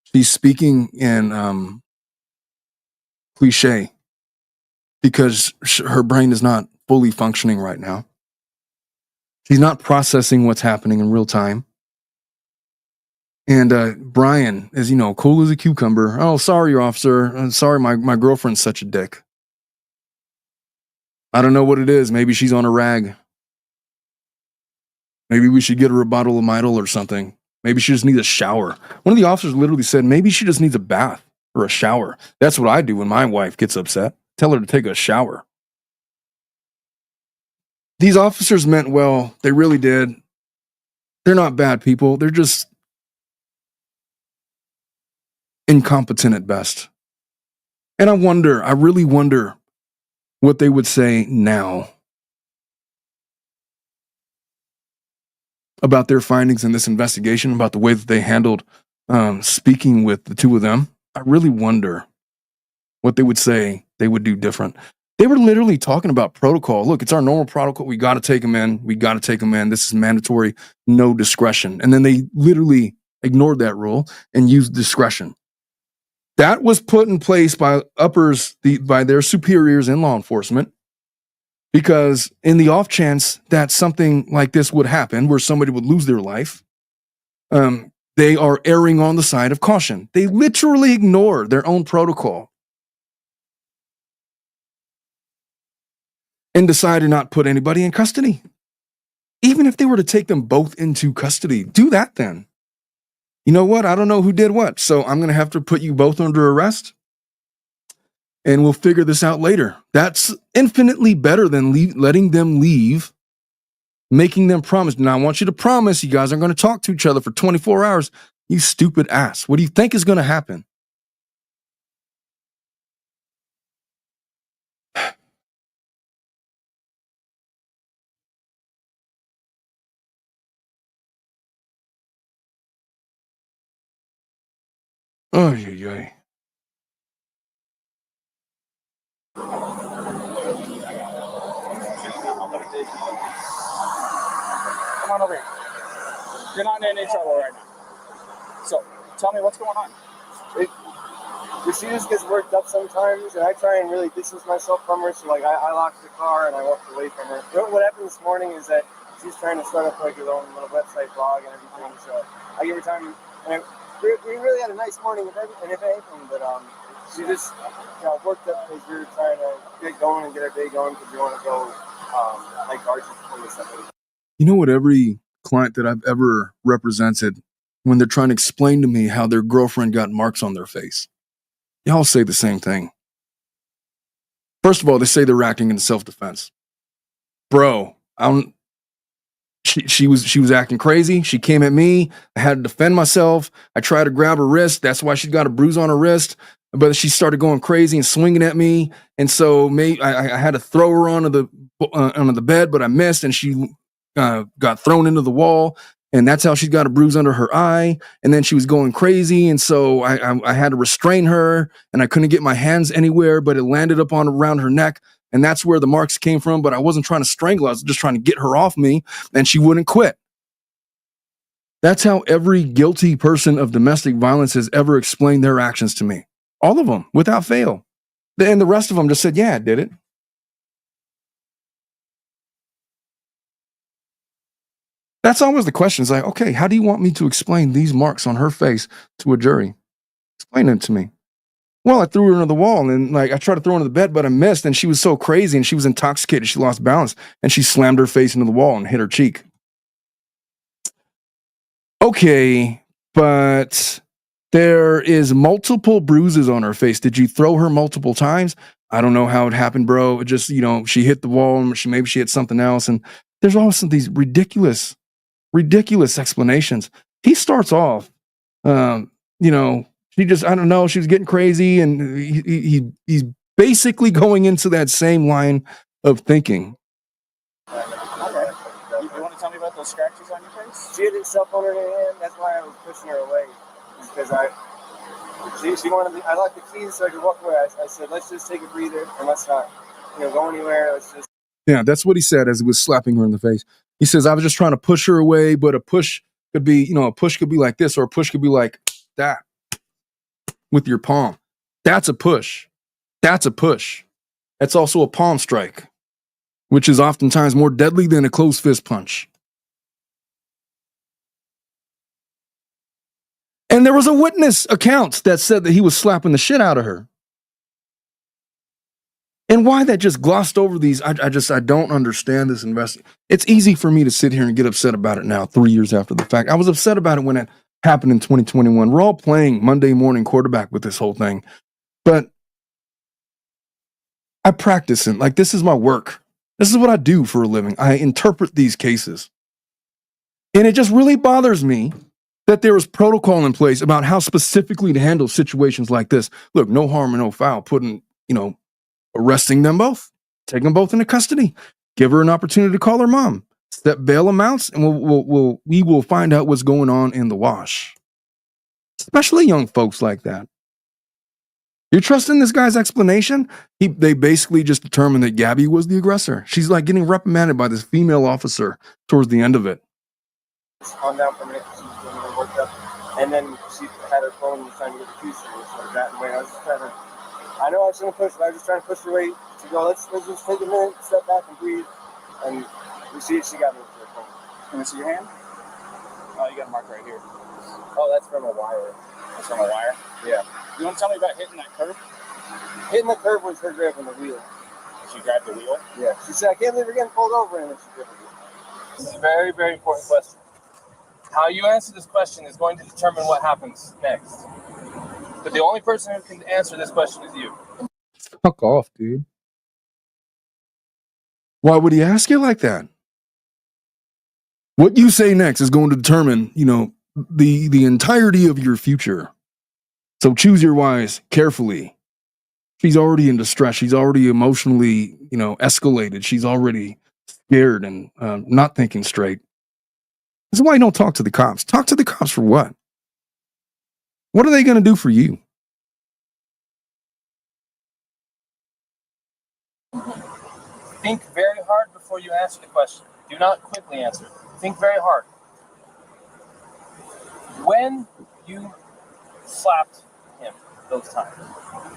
Speaker 1: She's speaking in cliche because her brain is not fully functioning right now. She's not processing what's happening in real time. And Brian is, cool as a cucumber. Oh, sorry, officer. I'm sorry, my girlfriend's such a dick. I don't know what it is. Maybe she's on a rag. Maybe we should get her a bottle of Midol or something. Maybe she just needs a shower. One of the officers literally said, maybe she just needs a bath or a shower. That's what I do when my wife gets upset. Tell her to take a shower. These officers meant well. They really did. They're not bad people. They're just incompetent at best. And I really wonder what they would say now about their findings in this investigation, about the way that they handled speaking with the two of them. I really wonder what they would say they would do different. They were literally talking about protocol. Look, it's our normal protocol. We got to take them in. We got to take them in. This is mandatory, no discretion. And then they literally ignored that rule and used discretion. That was put in place by by their superiors in law enforcement, because in the off chance that something like this would happen, where somebody would lose their life, they are erring on the side of caution. They literally ignore their own protocol and decide to not put anybody in custody. Even if they were to take them both into custody, do that then. You know what? I don't know who did what, so I'm going to have to put you both under arrest. and we'll figure this out later. That's infinitely better than letting them leave, making them promise. Now, I want you to promise you guys aren't going to talk to each other for 24 hours. You stupid ass. What do you think is going to happen? Oh, yeah.
Speaker 3: Come on over here. You're not in any trouble right now. So, tell me what's going on.
Speaker 7: She just gets worked up sometimes, and I try and really distance myself from her. So, like, I locked the car and I walked away from her. What happened this morning is that she's trying to start up like her own little website blog and everything. So I give her time, and we really had a nice morning, if anything. But she just got worked up because we were trying to get going and get our day going because we want to go like arches before this stuff.
Speaker 1: You know what every client that I've ever represented, when they're trying to explain to me how their girlfriend got marks on their face, they all say the same thing. First of all, they say they're acting in self-defense. Bro, she was acting crazy. She came at me. I had to defend myself. I tried to grab her wrist. That's why she got a bruise on her wrist. But she started going crazy and swinging at me. And so I had to throw her onto the bed, but I missed, and she got thrown into the wall. And that's how she got a bruise under her eye. And then she was going crazy. And so I had to restrain her, and I couldn't get my hands anywhere, but it landed up around her neck. And that's where the marks came from. But I wasn't trying to strangle. I was just trying to get her off me, and she wouldn't quit. That's how every guilty person of domestic violence has ever explained their actions to me. All of them, without fail. And the rest of them just said, yeah, I did it. That's always the question. It's like, okay, how do you want me to explain these marks on her face to a jury? Explain them to me. Well, I threw her into the wall, and like I tried to throw her into the bed, but I missed, and she was so crazy, and she was intoxicated. She lost balance, and she slammed her face into the wall and hit her cheek. Okay, but there is multiple bruises on her face. Did you throw her multiple times? I don't know how it happened, bro. It just, she hit the wall, and maybe she hit something else, and there's also these ridiculous explanations. He starts off, she just, I don't know, she was getting crazy, and he's basically going into that same line of thinking.
Speaker 3: Okay. You want to tell me about those scratches on your face?
Speaker 7: She had her cell phone in her hand. That's why I was pushing her away. Because she wanted me, I locked the keys so I could walk away. I said, let's just take a breather and let's not, go anywhere. Let's just.
Speaker 1: Yeah, that's what he said as he was slapping her in the face. He says, I was just trying to push her away, but a push could be, like this, or a push could be like that with your palm. That's a push. That's a push. That's also a palm strike, which is oftentimes more deadly than a closed fist punch. And there was a witness account that said that he was slapping the shit out of her. And why that just glossed over these, I don't understand this investigation. It's easy for me to sit here and get upset about it now, 3 years after the fact. I was upset about it when it happened in 2021. We're all playing Monday morning quarterback with this whole thing. But I practice it. Like, this is my work. This is what I do for a living. I interpret these cases. And it just really bothers me that there is protocol in place about how specifically to handle situations like this. Look, no harm and no foul, arresting them both, take them both into custody, give her an opportunity to call her mom, set bail amounts, and we will find out what's going on in the wash. Especially young folks like that. You're trusting this guy's explanation? They basically just determined that Gabby was the aggressor. She's like getting reprimanded by this female officer towards the end of it.
Speaker 7: Calm down for a minute. She was getting really worked up, and then she had her phone and was trying to get the keys to her. So that way, I was just trying to. I know I shouldn't push, but I was just trying to push her away to go. Let's just take a minute, step back, and breathe. And you see, she got me with her phone.
Speaker 3: Can I see your hand? Oh, you got a mark right here.
Speaker 7: Oh, that's from a wire.
Speaker 3: That's from a wire?
Speaker 7: Yeah.
Speaker 3: You want to tell me about hitting that curb?
Speaker 7: Hitting the curb was her grabbing the wheel.
Speaker 3: She grabbed the wheel?
Speaker 7: Yeah. She said, I can't believe we're getting pulled over, and then she grabbed the wheel.
Speaker 8: This is a very, very important question. How you answer this question is going to determine what happens next. But the only person who can answer this question is you.
Speaker 1: Fuck off, dude. Why would he ask you like that? What you say next is going to determine, the entirety of your future. So choose your wise carefully. She's already in distress. She's already emotionally, escalated. She's already scared and not thinking straight. This is why you don't talk to the cops. Talk to the cops for what? What are they going to do for you?
Speaker 8: Think very hard before you answer the question. Do not quickly answer. Think very hard. When you slapped him those times.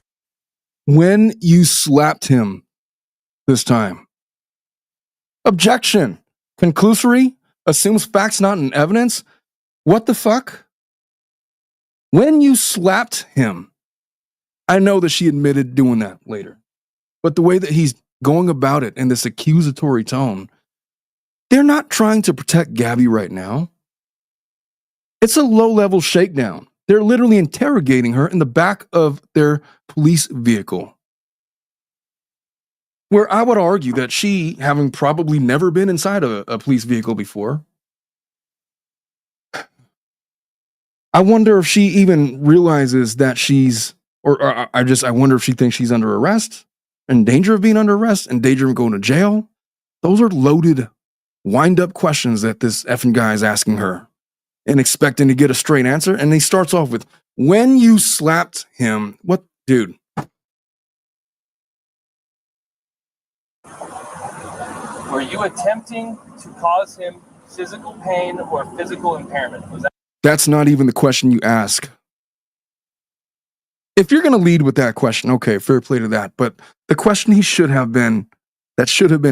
Speaker 1: When you slapped him this time. Objection. Conclusory. Assumes facts not in evidence. What the fuck? When you slapped him. I know that she admitted doing that later. But the way that he's going about it in this accusatory tone, they're not trying to protect Gabby right now. It's a low-level shakedown. They're literally interrogating her in the back of their police vehicle. Where I would argue that she, having probably never been inside a police vehicle before, I wonder if she even realizes that she's, I wonder if she thinks she's under arrest, in danger of being under arrest, in danger of going to jail. Those are loaded, wind-up questions that this effing guy is asking her and expecting to get a straight answer. And he starts off with, when you slapped him, what, dude?
Speaker 8: Were you attempting to cause him physical pain or physical impairment? Was that?
Speaker 1: That's not even the question you ask. If you're going to lead with that question, okay, fair play to that. But the question should have been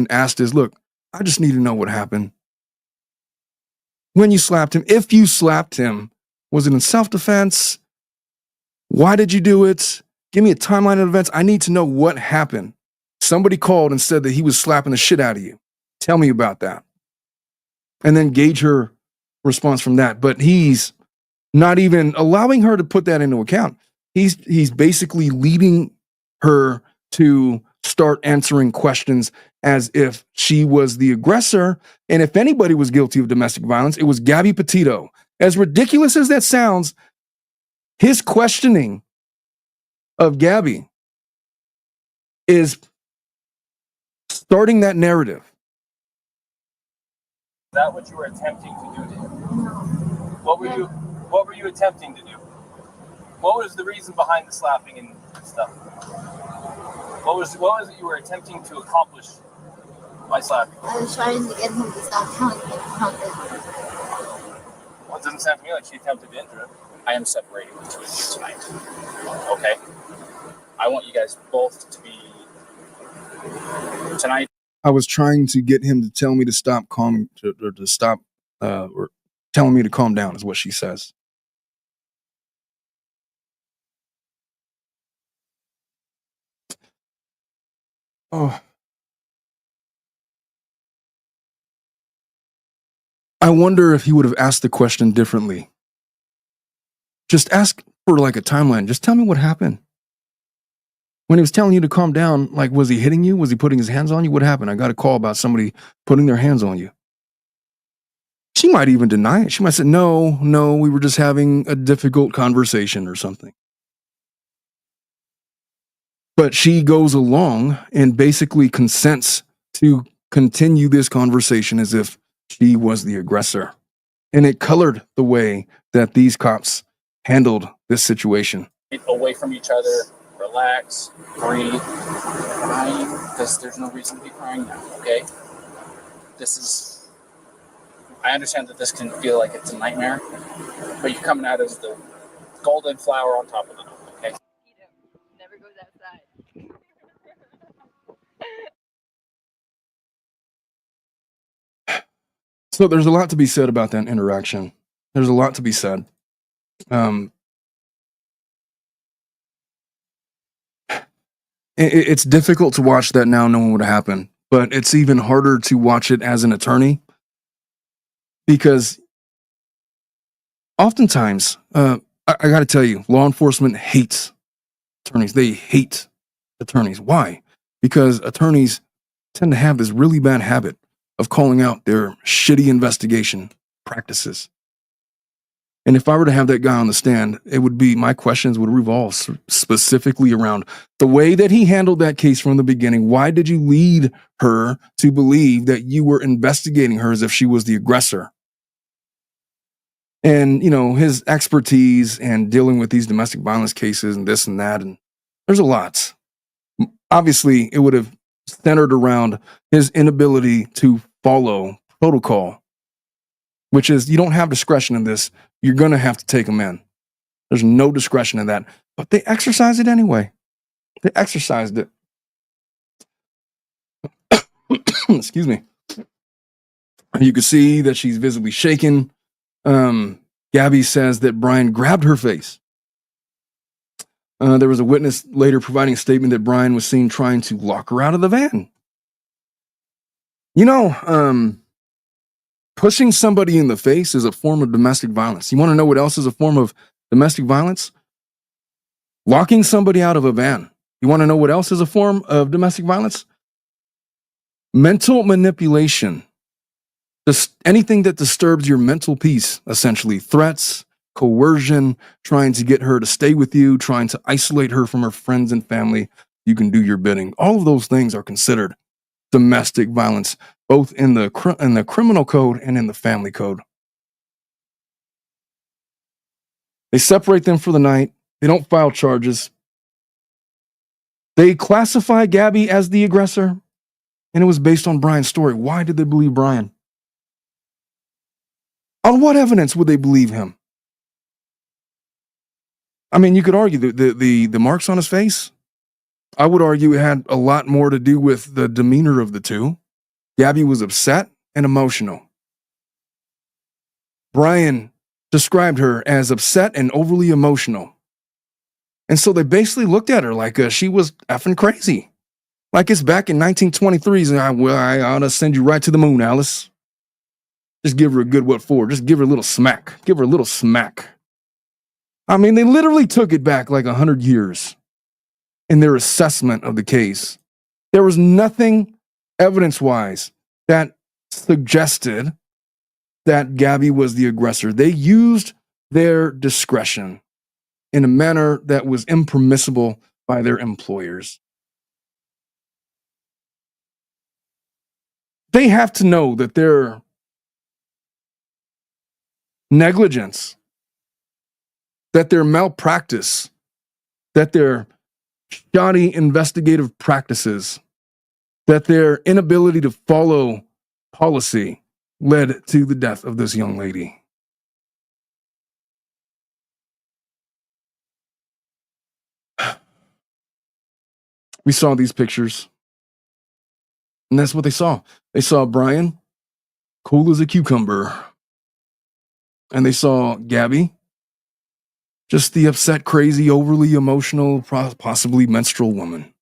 Speaker 1: asked is, look, I just need to know what happened. When you slapped him, if you slapped him, was it in self-defense? Why did you do it? Give me a timeline of events. I need to know what happened. Somebody called and said that he was slapping the shit out of you. Tell me about that. And then gauge her response from that. But he's not even allowing her to put that into account. He's basically leading her to start answering questions as if she was the aggressor. And if anybody was guilty of domestic violence, it was Gabby Petito. As ridiculous as that sounds, his questioning of Gabby is starting that narrative.
Speaker 8: Is that what you were attempting to do to him? What were you attempting to do? What was the reason behind the slapping and stuff? What was it you were attempting to accomplish by slapping?
Speaker 6: I was trying to get him to stop telling me something.
Speaker 8: Well, it doesn't sound to me like she attempted to injure him.
Speaker 3: I am separating the two of you tonight. Okay? I want you guys both to be tonight.
Speaker 1: I was trying to get him to tell me to stop or telling me to calm down is what she says. Oh. I wonder if he would have asked the question differently. Just ask for like a timeline. Just tell me what happened. When he was telling you to calm down, like, was he hitting you? Was he putting his hands on you? What happened? I got a call about somebody putting their hands on you. She might even deny it. She might say, no, we were just having a difficult conversation or something. But she goes along and basically consents to continue this conversation as if she was the aggressor. And it colored the way that these cops handled this situation.
Speaker 3: Away from each other, relax, breathe, crying, because there's no reason to be crying now, okay? I understand that this can feel like it's a nightmare, but you're coming out as the golden flower on top of it, okay?
Speaker 6: Never goes outside.
Speaker 1: So there's a lot to be said about that interaction. There's a lot to be said. It's difficult to watch that now knowing what happened, but it's even harder to watch it as an attorney because oftentimes, I got to tell you, law enforcement hates attorneys. They hate attorneys. Why? Because attorneys tend to have this really bad habit of calling out their shitty investigation practices. And if I were to have that guy on the stand, my questions would revolve specifically around the way that he handled that case from the beginning. Why did you lead her to believe that you were investigating her as if she was the aggressor? And, his expertise and dealing with these domestic violence cases and this and that. And there's a lot. Obviously, it would have centered around his inability to follow protocol, which is you don't have discretion in this. You're going to have to take them in. There's no discretion in that. But they exercised it anyway. They exercised it. Excuse me. You can see that she's visibly shaken. Gabby says that Brian grabbed her face. There was a witness later providing a statement that Brian was seen trying to lock her out of the van. Pushing somebody in the face is a form of domestic violence. You want to know what else is a form of domestic violence? Locking somebody out of a van. You want to know what else is a form of domestic violence? Mental manipulation. Just anything that disturbs your mental peace, essentially. Threats, coercion, trying to get her to stay with you, trying to isolate her from her friends and family. You can do your bidding. All of those things are considered domestic violence, both in the criminal code and in the family code. They separate them for the night. They don't file charges. They classify Gabby as the aggressor, and it was based on Brian's story. Why did they believe Brian? On what evidence would they believe him? I mean, you could argue the marks on his face. I would argue it had a lot more to do with the demeanor of the two. Gabby was upset and emotional. Brian described her as upset and overly emotional. And so they basically looked at her like she was effing crazy. Like it's back in 1923. I ought to send you right to the moon, Alice. Just give her a good what for. Just give her a little smack. Give her a little smack. I mean, they literally took it back like 100 years in their assessment of the case. There was nothing evidence-wise that suggested that Gabby was the aggressor. They used their discretion in a manner that was impermissible by their employers. They have to know that their negligence, that their malpractice, that their shoddy investigative practices, that their inability to follow policy led to the death of this young lady. We saw these pictures, and that's what they saw. They saw Brian, cool as a cucumber, and they saw Gabby, just the upset, crazy, overly emotional, possibly menstrual woman,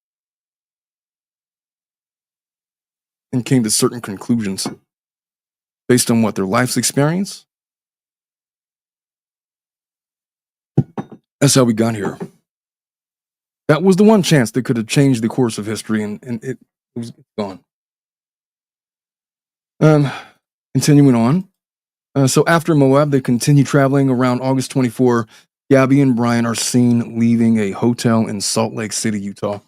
Speaker 1: and came to certain conclusions based on what their life's experience. That's how we got here. That was the one chance that could have changed the course of history, and it was gone. Continuing on. So after Moab, they continue traveling. Around August 24, Gabby and Brian are seen leaving a hotel in Salt Lake City, Utah,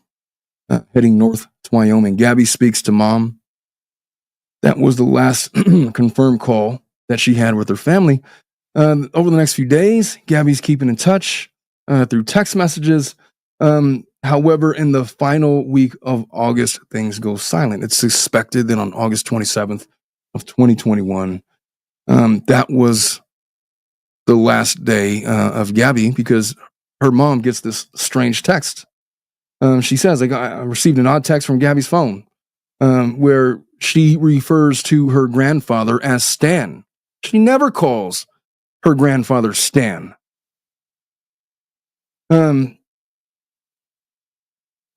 Speaker 1: heading north to Wyoming. Gabby speaks to mom. That was the last confirmed call that she had with her family. Over the next few days, Gabby's keeping in touch through text messages. However, in the final week of August, things go silent. It's suspected that on August 27th of 2021, that was the last day of Gabby, because her mom gets this strange text. She says, I received an odd text from Gabby's phone where she refers to her grandfather as Stan. She never calls her grandfather Stan. And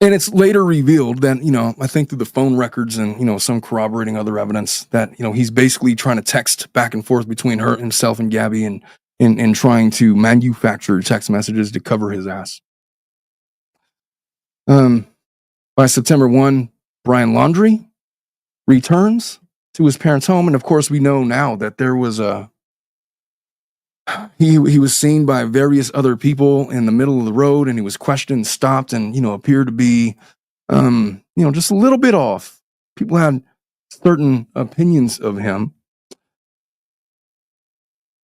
Speaker 1: it's later revealed that, I think through the phone records and, some corroborating other evidence that, he's basically trying to text back and forth between himself and Gabby and trying to manufacture text messages to cover his ass. By September 1, Brian Laundrie returns to his parents' home. And of course, we know now that there was he was seen by various other people in the middle of the road, and he was questioned, stopped, and, appeared to be, just a little bit off. People had certain opinions of him.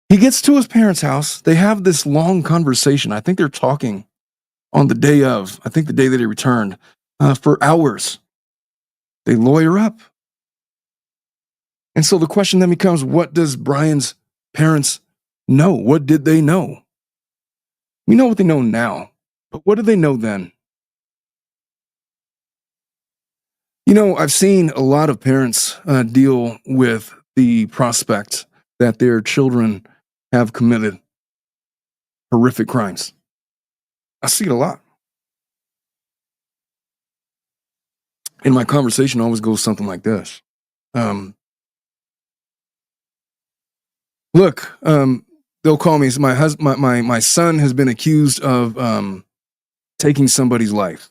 Speaker 1: He gets to his parents' house. They have this long conversation. I think they're talking on the day that he returned, for hours. They lawyer up. And so the question then becomes, what does Brian's parents know? What did they know? We know what they know now, but what did they know then? I've seen a lot of parents deal with the prospect that their children have committed horrific crimes. I see it a lot. And my conversation always goes something like this. They'll call me. My son has been accused of taking somebody's life.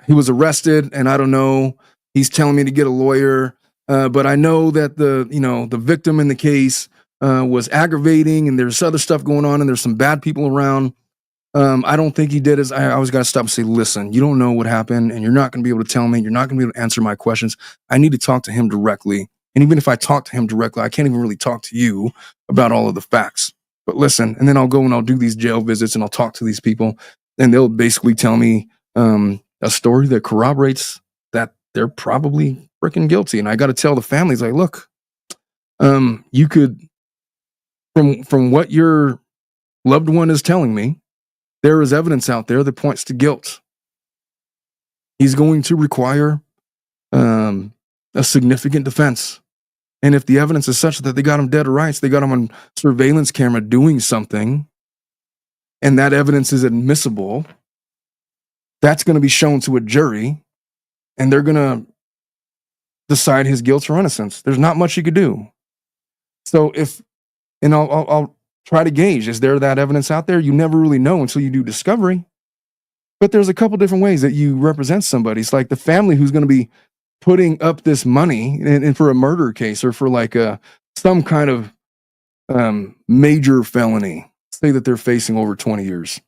Speaker 1: He was arrested, and I don't know. He's telling me to get a lawyer, but I know that the victim in the case was aggravating, and there's other stuff going on, and there's some bad people around. I don't think he did it. I always got to stop and say, listen, you don't know what happened, and you're not going to be able to tell me. You're not going to be able to answer my questions. I need to talk to him directly. And even if I talk to him directly, I can't even really talk to you about all of the facts. But listen, and then I'll go and I'll do these jail visits, and I'll talk to these people, and they'll basically tell me a story that corroborates that they're probably freaking guilty. And I got to tell the families, like, look, you could, from what your loved one is telling me, there is evidence out there that points to guilt. He's going to require a significant defense. And if the evidence is such that they got him dead to rights, they got him on surveillance camera doing something, and that evidence is admissible, that's going to be shown to a jury, and they're going to decide his guilt or innocence. There's not much you could do. So I'll try to gauge, is there that evidence out there? You never really know until you do discovery. But there's a couple different ways that you represent somebody. It's like the family who's going to be putting up this money and for a murder case or for like some kind of major felony, say that they're facing over 20 years.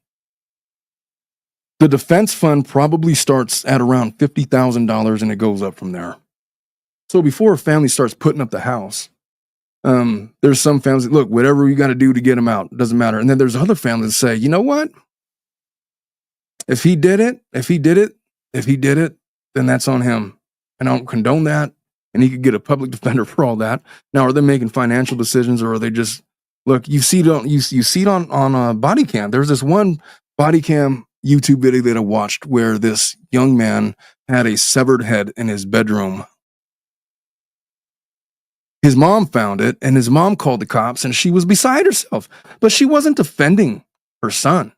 Speaker 1: The defense fund probably starts at around $50,000 and it goes up from there. So before a family starts putting up the house, there's some families that, look, whatever you got to do to get him out, it doesn't matter. And then there's other families that say, you know what? If he did it, then that's on him. And I don't condone that. And he could get a public defender for all that. Now, are they making financial decisions, or are they just, look, you see it on Bodycam. There's this one Bodycam YouTube video that I watched where this young man had a severed head in his bedroom. His mom found it, and his mom called the cops, and she was beside herself. But she wasn't defending her son.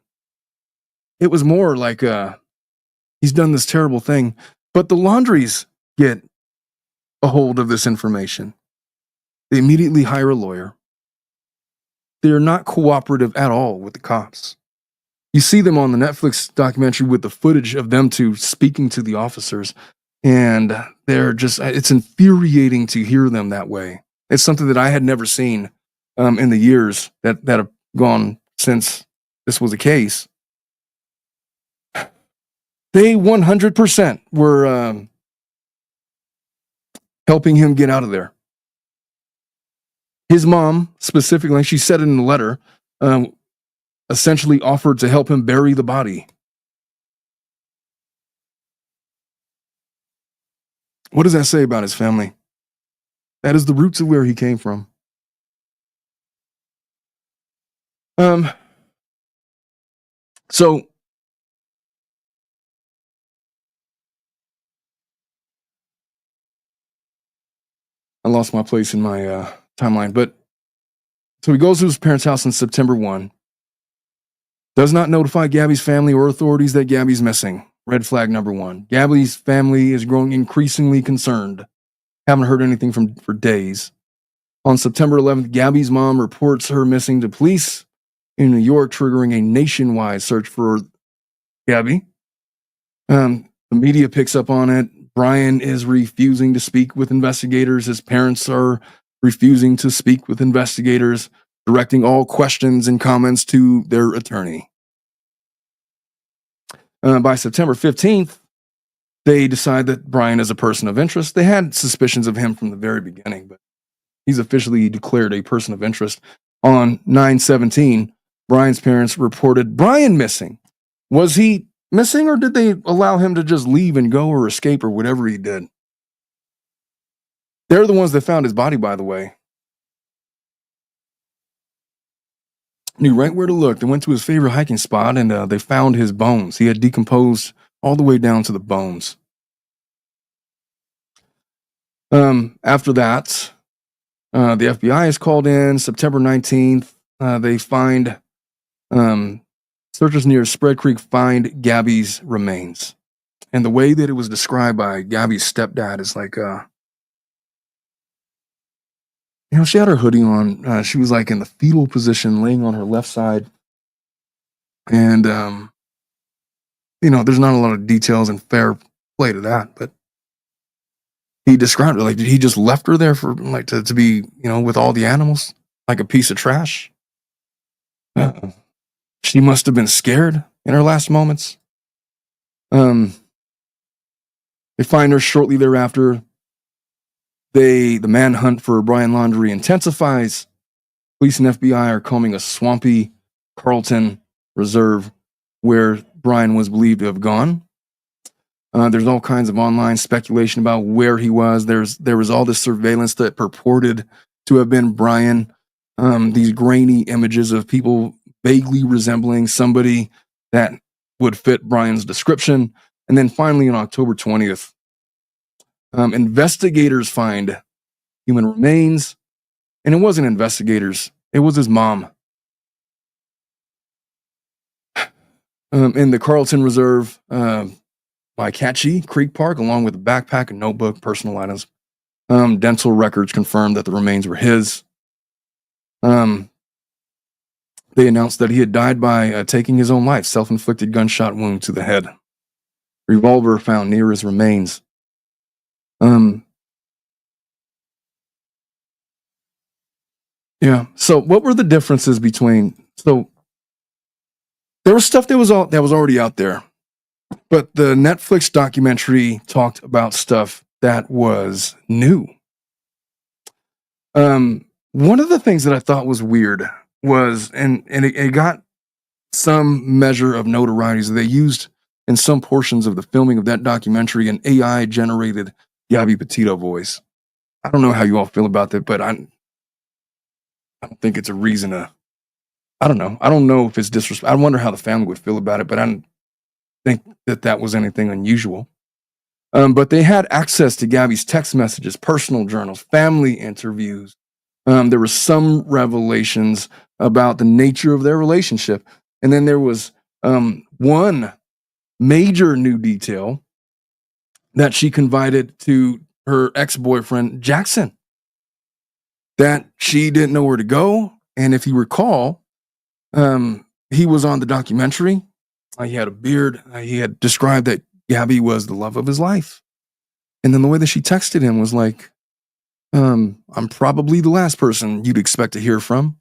Speaker 1: It was more like, he's done this terrible thing. But the Laundries get a hold of this information. They immediately hire a lawyer. They're not cooperative at all with the cops. You see them on the Netflix documentary with the footage of them two speaking to the officers, and they're just, it's infuriating to hear them that way. It's something that I had never seen in the years that have gone since this was a case. They 100% were helping him get out of there. His mom, specifically, she said it in the letter, essentially offered to help him bury the body. What does that say about his family? That is the roots of where he came from. So I lost my place in my timeline, but so he goes to his parents' house on September 1, does not notify Gabby's family or authorities that Gabby's missing. Red flag number 1. Gabby's family is growing increasingly concerned. Haven't heard anything for days. On September 11th, Gabby's mom reports her missing to police in New York, triggering a nationwide search for Gabby. The media picks up on it. Brian is refusing to speak with investigators. His parents are refusing to speak with investigators, directing all questions and comments to their attorney. By September 15th, they decide that Brian is a person of interest. They had suspicions of him from the very beginning, but he's officially declared a person of interest. On 9/17, Brian's parents reported Brian missing. Was he missing, or did they allow him to just leave and go or escape or whatever he did? They're the ones that found his body, by the way. Knew right where to look. They went to his favorite hiking spot, and they found his bones. He had decomposed all the way down to the bones. After that, the FBI is called in. September 19th, they find searchers near Spread Creek find Gabby's remains. And the way that it was described by Gabby's stepdad is like, she had her hoodie on. She was like in the fetal position, laying on her left side. And, there's not a lot of details and fair play to that, but he described it like, did he just left her there for like to be, with all the animals, like a piece of trash? She must have been scared in her last moments. They find her shortly thereafter. The manhunt for Brian Laundrie intensifies. Police and FBI are combing a swampy Carlton reserve where Brian was believed to have gone. There's all kinds of online speculation about where he was. There was all this surveillance that purported to have been Brian. These grainy images of people vaguely resembling somebody that would fit Brian's description. And then finally on October 20th, investigators find human remains. And it wasn't investigators. It was his mom. In the Carlton Reserve, by Catchy Creek Park, along with a backpack, a notebook, personal items. Dental records confirmed that the remains were his. They announced that he had died by taking his own life, self-inflicted gunshot wound to the head. Revolver found near his remains. So what were the differences between? So there was stuff that was already out there. But the Netflix documentary talked about stuff that was new. One of the things that I thought was weird was, and it got some measure of notoriety, so they used in some portions of the filming of that documentary an AI-generated Gabby Petito voice. I don't know how you all feel about that, but I don't think it's a reason to. I don't know. I don't know if it's disrespect. I wonder how the family would feel about it, but I don't think that was anything unusual. But they had access to Gabby's text messages, personal journals, family interviews. There were some revelations about the nature of their relationship. And then there was one major new detail that she confided to her ex-boyfriend, Jackson, that she didn't know where to go. And if you recall, he was on the documentary. He had a beard. He had described that Gabby was the love of his life. And then the way that she texted him was like, I'm probably the last person you'd expect to hear from.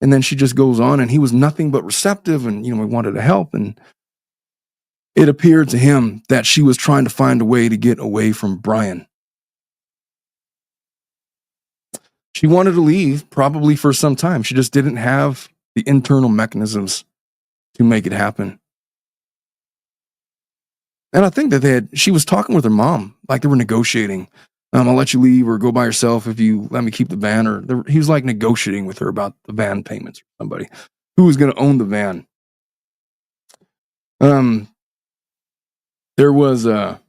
Speaker 1: And then she just goes on, and he was nothing but receptive, and, we wanted to help. And it appeared to him that she was trying to find a way to get away from Brian. She wanted to leave probably for some time. She just didn't have the internal mechanisms to make it happen. And I think that she was talking with her mom, like they were negotiating. I'll let you leave or go by yourself if you let me keep the van. Or he was like negotiating with her about the van payments or somebody who was going to own the van. There was I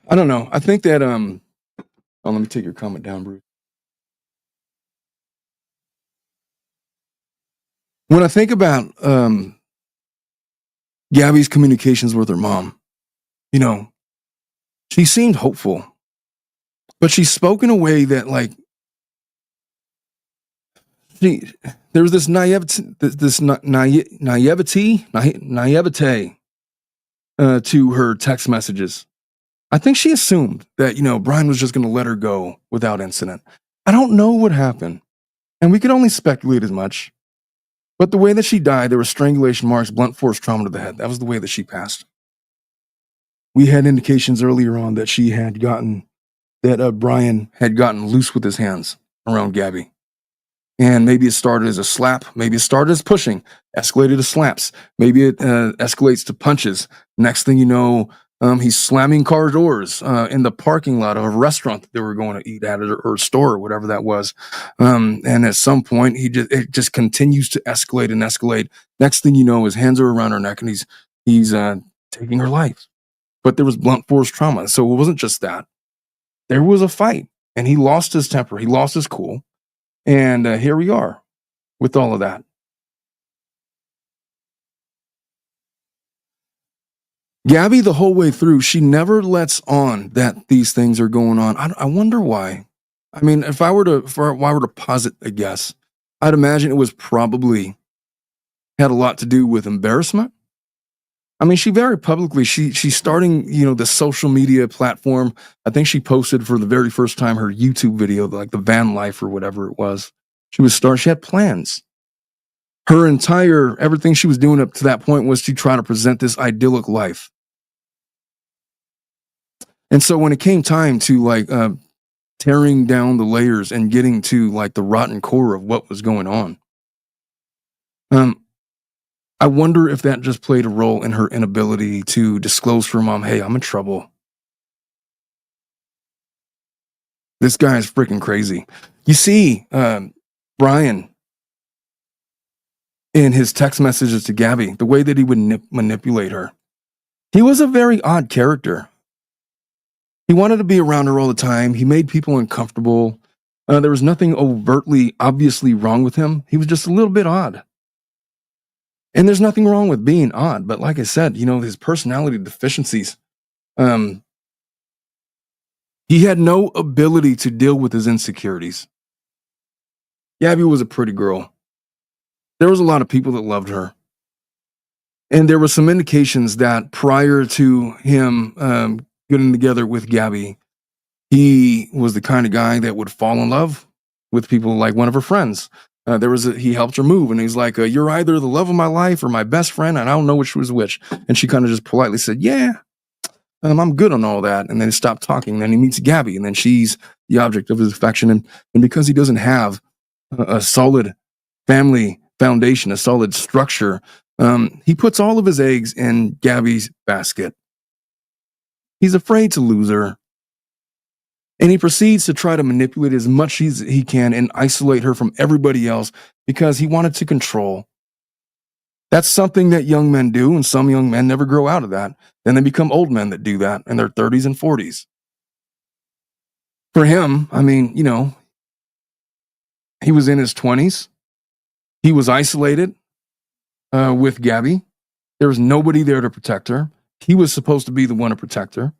Speaker 1: don't know. I think that let me take your comment down, Bruce. When I think about Gabby's communications with her mom, she seemed hopeful, but she spoke in a way that, like, there was this naivete to her text messages. I think she assumed that, Brian was just going to let her go without incident. I don't know what happened, and we can only speculate as much. But the way that she died, there were strangulation marks, blunt force trauma to the head. That was the way that she passed. We had indications earlier on that Brian had gotten loose with his hands around Gabby. And maybe it started as a slap. Maybe it started as pushing, escalated to slaps. Maybe it escalates to punches. Next thing you know, he's slamming car doors in the parking lot of a restaurant that they were going to eat at, or a store, or whatever that was. And at some point, it just continues to escalate and escalate. Next thing you know, his hands are around her neck, and he's taking her life. But there was blunt force trauma, so it wasn't just that. There was a fight, and he lost his temper. He lost his cool. And here we are with all of that. Gabby, the whole way through, she never lets on that these things are going on. I wonder why. I mean, if I were to posit a guess, I'd imagine it was probably had a lot to do with embarrassment. I mean, she very publicly, she's starting, the social media platform. I think she posted for the very first time her YouTube video, like the van life or whatever it was. She had plans. Everything she was doing up to that point was to try to present this idyllic life. And so when it came time to tearing down the layers and getting to the rotten core of what was going on, I wonder if that just played a role in her inability to disclose to her mom, hey, I'm in trouble. This guy is freaking crazy. You see, Brian, in his text messages to Gabby, the way that he would manipulate her, he was a very odd character. He wanted to be around her all the time. He made people uncomfortable. There was nothing overtly, obviously wrong with him. He was just a little bit odd. And there's nothing wrong with being odd, but like I said, his personality deficiencies, he had no ability to deal with his insecurities. Gabby was a pretty girl. There was a lot of people that loved her. And there were some indications that prior to him getting together with Gabby, he was the kind of guy that would fall in love with people like one of her friends. He helped her move, and he's like, you're either the love of my life or my best friend, and I don't know which was which. And she kind of just politely said, yeah, I'm good on all that. And then he stopped talking. Then he meets Gabby, and then she's the object of his affection. And because he doesn't have a solid family foundation, a solid structure, he puts all of his eggs in Gabby's basket. He's afraid to lose her. And he proceeds to try to manipulate as much as he can and isolate her from everybody else because he wanted to control. That's something that young men do, and some young men never grow out of that. Then they become old men that do that in their 30s and 40s. For him, I mean, he was in his 20s. He was isolated with Gabby. There was nobody there to protect her. He was supposed to be the one to protect her.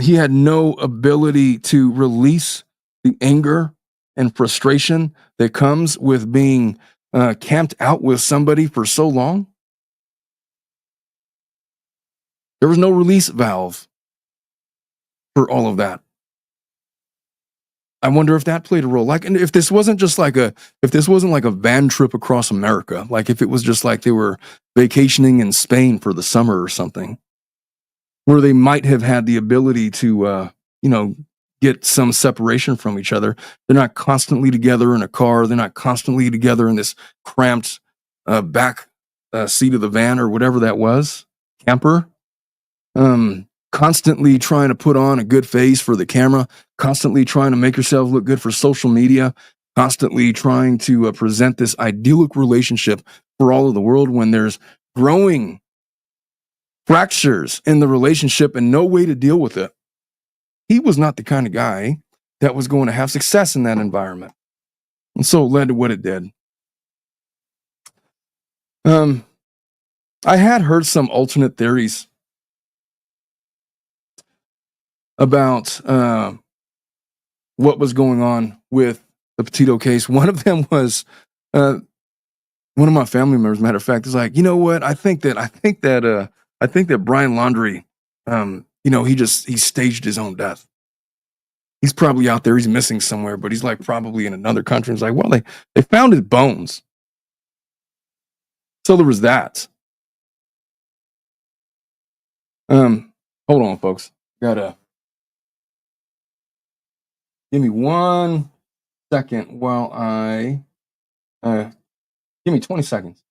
Speaker 1: He had no ability to release the anger and frustration that comes with being camped out with somebody for so long. There was no release valve for all of that. I wonder if that played a role. And if this wasn't like a van trip across America, like if it was just like they were vacationing in Spain for the summer or something, where they might have had the ability to, get some separation from each other. They're not constantly together in a car. They're not constantly together in this cramped back seat of the van or whatever that was, camper. Constantly trying to put on a good face for the camera, constantly trying to make yourself look good for social media, constantly trying to present this idyllic relationship for all of the world when there's growing fractures in the relationship and no way to deal with it. He was not the kind of guy that was going to have success in that environment. And so it led to what it did. I had heard some alternate theories about what was going on with the Petito case. One of them was one of my family members, matter of fact, is like, you know what? I think that Brian Laundrie, he staged his own death. He's probably out there. He's missing somewhere, but he's like probably in another country. It's like, well, they found his bones. So there was that. Hold on, folks. Gotta give me 1 second while I give me 20 seconds.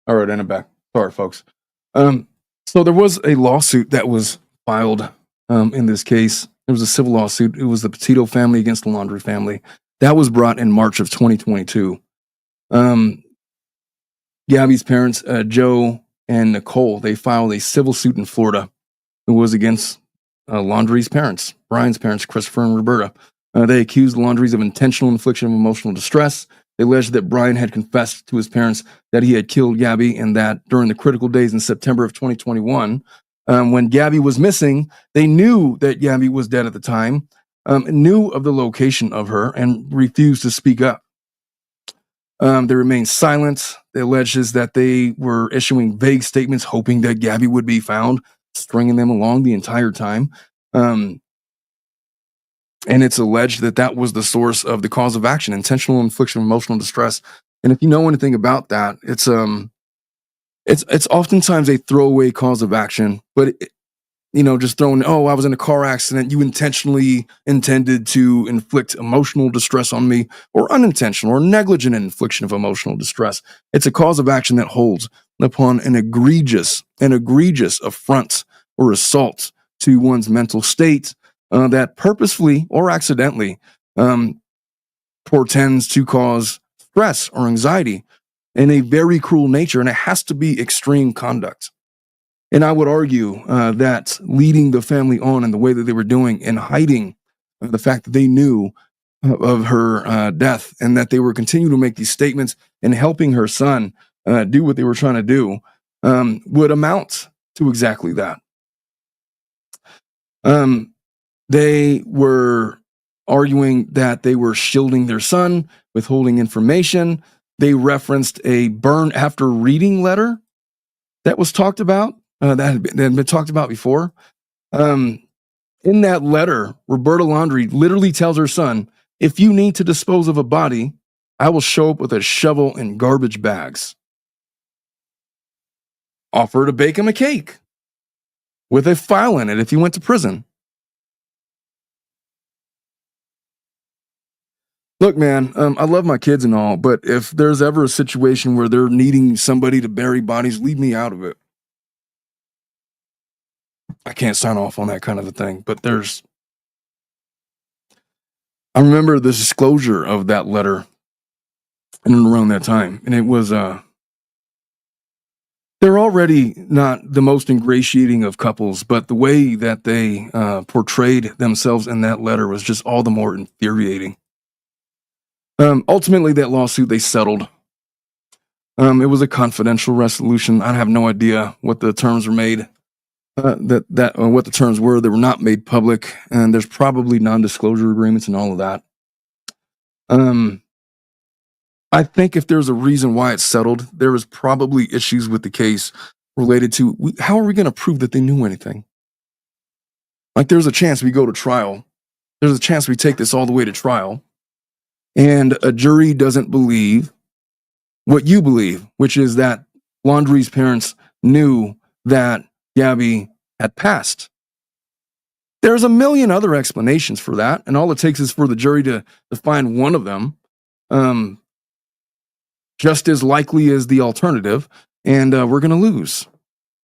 Speaker 1: All right, and I'm back. Sorry, folks. So there was a lawsuit that was filed in this case. It was a civil lawsuit. It was the Petito family against the Laundrie family. That was brought in March of 2022. Gabby's parents, Joe and Nicole, they filed a civil suit in Florida. It was against Laundrie's parents, Brian's parents, Christopher and Roberta. They accused the Laundries of intentional infliction of emotional distress. They alleged that Brian had confessed to his parents that he had killed Gabby and that during the critical days in September of 2021, when Gabby was missing, they knew that Gabby was dead at the time, knew of the location of her, and refused to speak up. They remained silent. They alleged that they were issuing vague statements, hoping that Gabby would be found, stringing them along the entire time. And it's alleged that that was the source of the cause of action, intentional infliction of emotional distress. And if you know anything about that, it's oftentimes a throwaway cause of action, but just throwing, I was in a car accident. You intentionally intended to inflict emotional distress on me, or unintentional or negligent infliction of emotional distress. It's a cause of action that holds upon an egregious affront or assault to one's mental state, that purposefully or accidentally portends to cause stress or anxiety in a very cruel nature, and it has to be extreme conduct. And I would argue that leading the family on in the way that they were doing and hiding the fact that they knew of her death and that they were continuing to make these statements and helping her son do what they were trying to do would amount to exactly that. They were arguing that they were shielding their son, withholding information. They referenced a burn after reading letter that was talked about, that had been talked about before. In that letter, Roberta Laundrie literally tells her son, if you need to dispose of a body, I will show up with a shovel and garbage bags. Offer to bake him a cake with a file in it if he went to prison. Look, man, I love my kids and all, but if there's ever a situation where they're needing somebody to bury bodies, leave me out of it. I can't sign off on that kind of a thing, but I remember the disclosure of that letter in and around that time, and it was, they're already not the most ingratiating of couples, but the way that they portrayed themselves in that letter was just all the more infuriating. Ultimately, that lawsuit, they settled. It was a confidential resolution. I have no idea what the terms were made, what the terms were. They were not made public, and there's probably non-disclosure agreements and all of that. I think if there's a reason why it's settled, there was probably issues with the case related to how are we going to prove that they knew anything? Like, there's a chance we go to trial. There's a chance we take this all the way to trial. And a jury doesn't believe what you believe, which is that Laundrie's parents knew that Gabby had passed. There's a million other explanations for that, and all it takes is for the jury to find one of them just as likely as the alternative, and we're going to lose.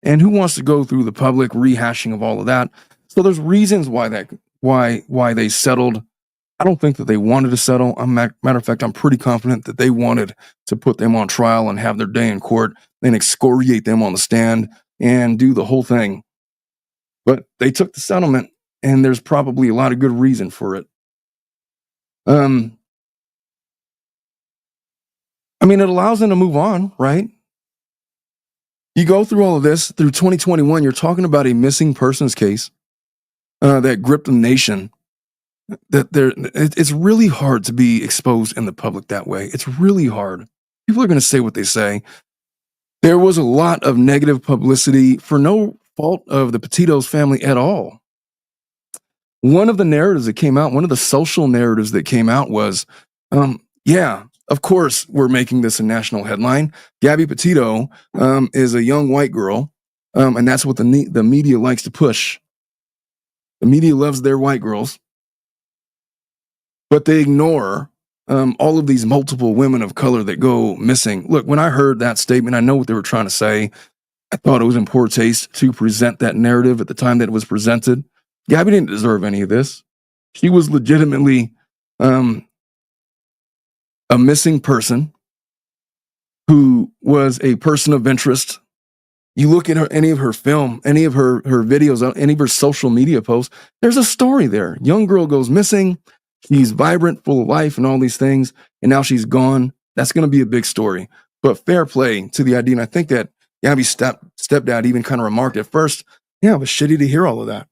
Speaker 1: And who wants to go through the public rehashing of all of that? So there's reasons why they settled. I don't think that they wanted to settle. Matter of fact, I'm pretty confident that they wanted to put them on trial and have their day in court, then excoriate them on the stand and do the whole thing. But they took the settlement, and there's probably a lot of good reason for it. I mean, it allows them to move on, right? You go through all of this through 2021. You're talking about a missing persons case that gripped the nation. It's really hard to be exposed in the public that way. It's really hard. People are going to say what they say. There was a lot of negative publicity for no fault of the Petito's family at all. One of the narratives that came out, one of the social narratives that came out was, yeah, of course, we're making this a national headline. Gabby Petito is a young white girl, and that's what the media likes to push. The media loves their white girls, but they ignore all of these multiple women of color that go missing. Look, when I heard that statement, I know what they were trying to say. I thought it was in poor taste to present that narrative at the time that it was presented. Gabby didn't deserve any of this. She was legitimately a missing person who was a person of interest. You look at any of her film, any of her videos, any of her social media posts, there's a story there. Young girl goes missing. She's vibrant, full of life and all these things, and now she's gone. That's going to be a big story. But fair play to the idea, and I think that Gabby's stepdad even kind of remarked at first, yeah, it was shitty to hear all of that.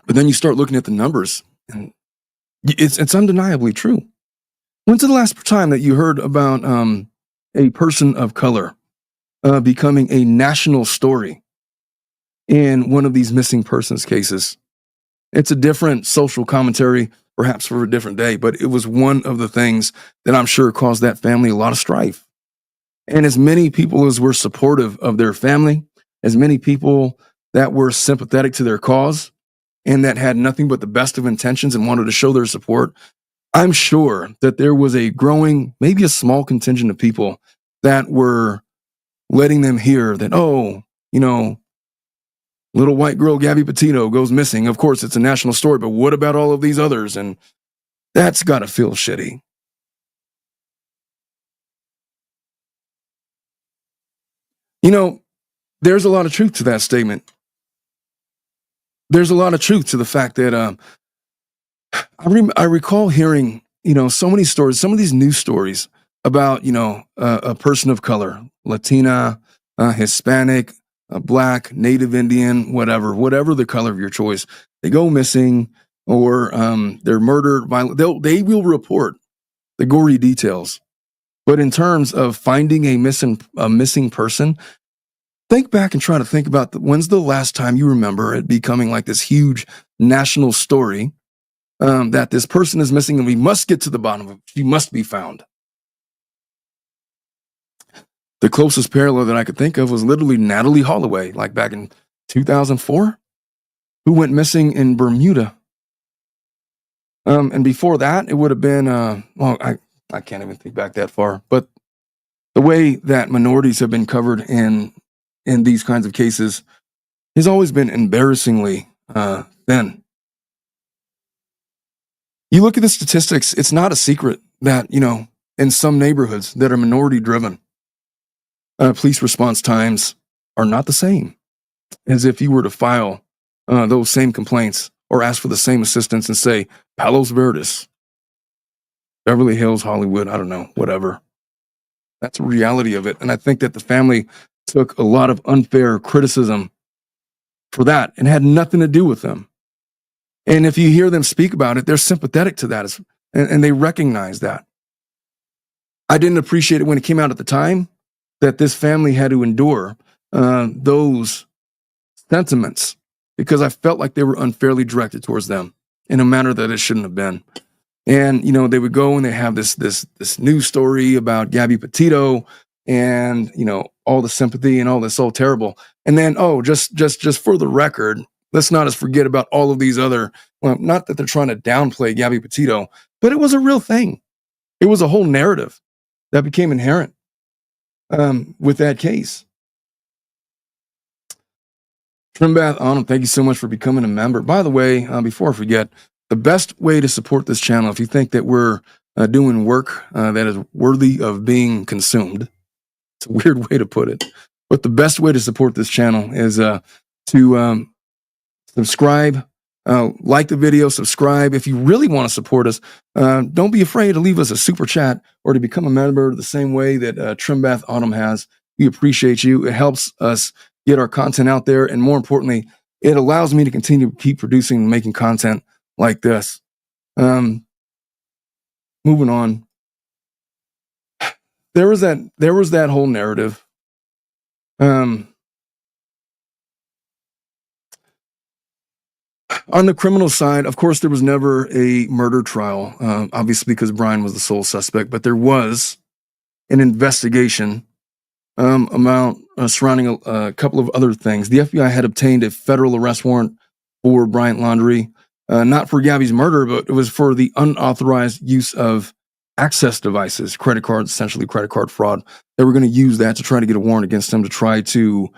Speaker 1: But then you start looking at the numbers, and it's undeniably true. When's the last time that you heard about a person of color becoming a national story in one of these missing persons cases? It's a different social commentary, perhaps for a different day, but it was one of the things that I'm sure caused that family a lot of strife. And as many people as were supportive of their family, as many people that were sympathetic to their cause, and that had nothing but the best of intentions and wanted to show their support, I'm sure that there was a growing, maybe a small contingent of people that were letting them hear that, oh, you know, little white girl Gabby Petito goes missing. Of course, it's a national story, but what about all of these others? And that's got to feel shitty. You know, there's a lot of truth to that statement. There's a lot of truth to the fact that I recall hearing, you know, so many stories, some of these news stories about, you know, a person of color, Latina, Hispanic, Black, Native Indian, whatever the color of your choice, they go missing or they're murdered. They will report the gory details. But in terms of finding a missing person, think back and try to think about when's the last time you remember it becoming like this huge national story that this person is missing and we must get to the bottom of it. She must be found. The closest parallel that I could think of was literally Natalie Holloway, like back in 2004, who went missing in Bermuda. And before that, it would have been, I can't even think back that far, but the way that minorities have been covered in these kinds of cases has always been embarrassingly thin. You look at the statistics, it's not a secret that, you know, in some neighborhoods that are minority driven, police response times are not the same as if you were to file those same complaints or ask for the same assistance and say, Palos Verdes, Beverly Hills, Hollywood, I don't know, whatever. That's the reality of it. And I think that the family took a lot of unfair criticism for that and had nothing to do with them. And if you hear them speak about it, they're sympathetic to that and they recognize that. I didn't appreciate it when it came out at the time that this family had to endure those sentiments because I felt like they were unfairly directed towards them in a manner that it shouldn't have been. And, you know, they would go and they have this news story about Gabby Petito and, you know, all the sympathy and all this, so terrible. And then, oh, just for the record, let's not just forget about all of these other, well, not that they're trying to downplay Gabby Petito, but it was a real thing. It was a whole narrative that became inherent with that case. Trimbath Autumn, thank you so much for becoming a member. By the way, before I forget, the best way to support this channel, if you think that we're doing work that is worthy of being consumed, it's a weird way to put it, but the best way to support this channel is to subscribe, like the video, subscribe. If you really want to support us, don't be afraid to leave us a super chat or to become a member the same way that Trimbath Autumn has. We appreciate you. It helps us get our content out there. And more importantly, it allows me to continue to keep producing and making content like this. Moving on. There was that whole narrative. On the criminal side, of course, there was never a murder trial, obviously because Brian was the sole suspect, but there was an investigation surrounding a couple of other things. The FBI had obtained a federal arrest warrant for Bryant Laundrie, not for Gabby's murder, but it was for the unauthorized use of access devices, credit cards, essentially credit card fraud. They were going to use that to try to get a warrant against him to try to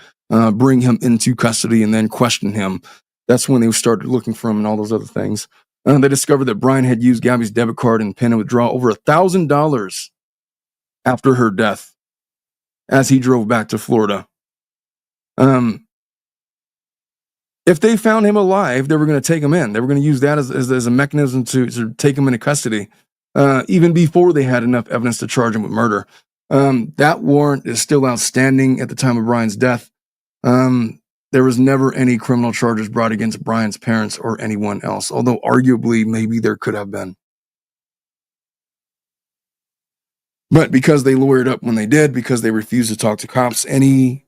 Speaker 1: bring him into custody and then question him. That's when they started looking for him and all those other things. They discovered that Brian had used Gabby's debit card and PIN and withdraw over $1,000 after her death as he drove back to Florida. If they found him alive, they were going to take him in. They were going to use that as a mechanism to take him into custody, even before they had enough evidence to charge him with murder. That warrant is still outstanding at the time of Brian's death. There was never any criminal charges brought against Brian's parents or anyone else, although arguably maybe there could have been. But because they lawyered up when they did, because they refused to talk to cops, any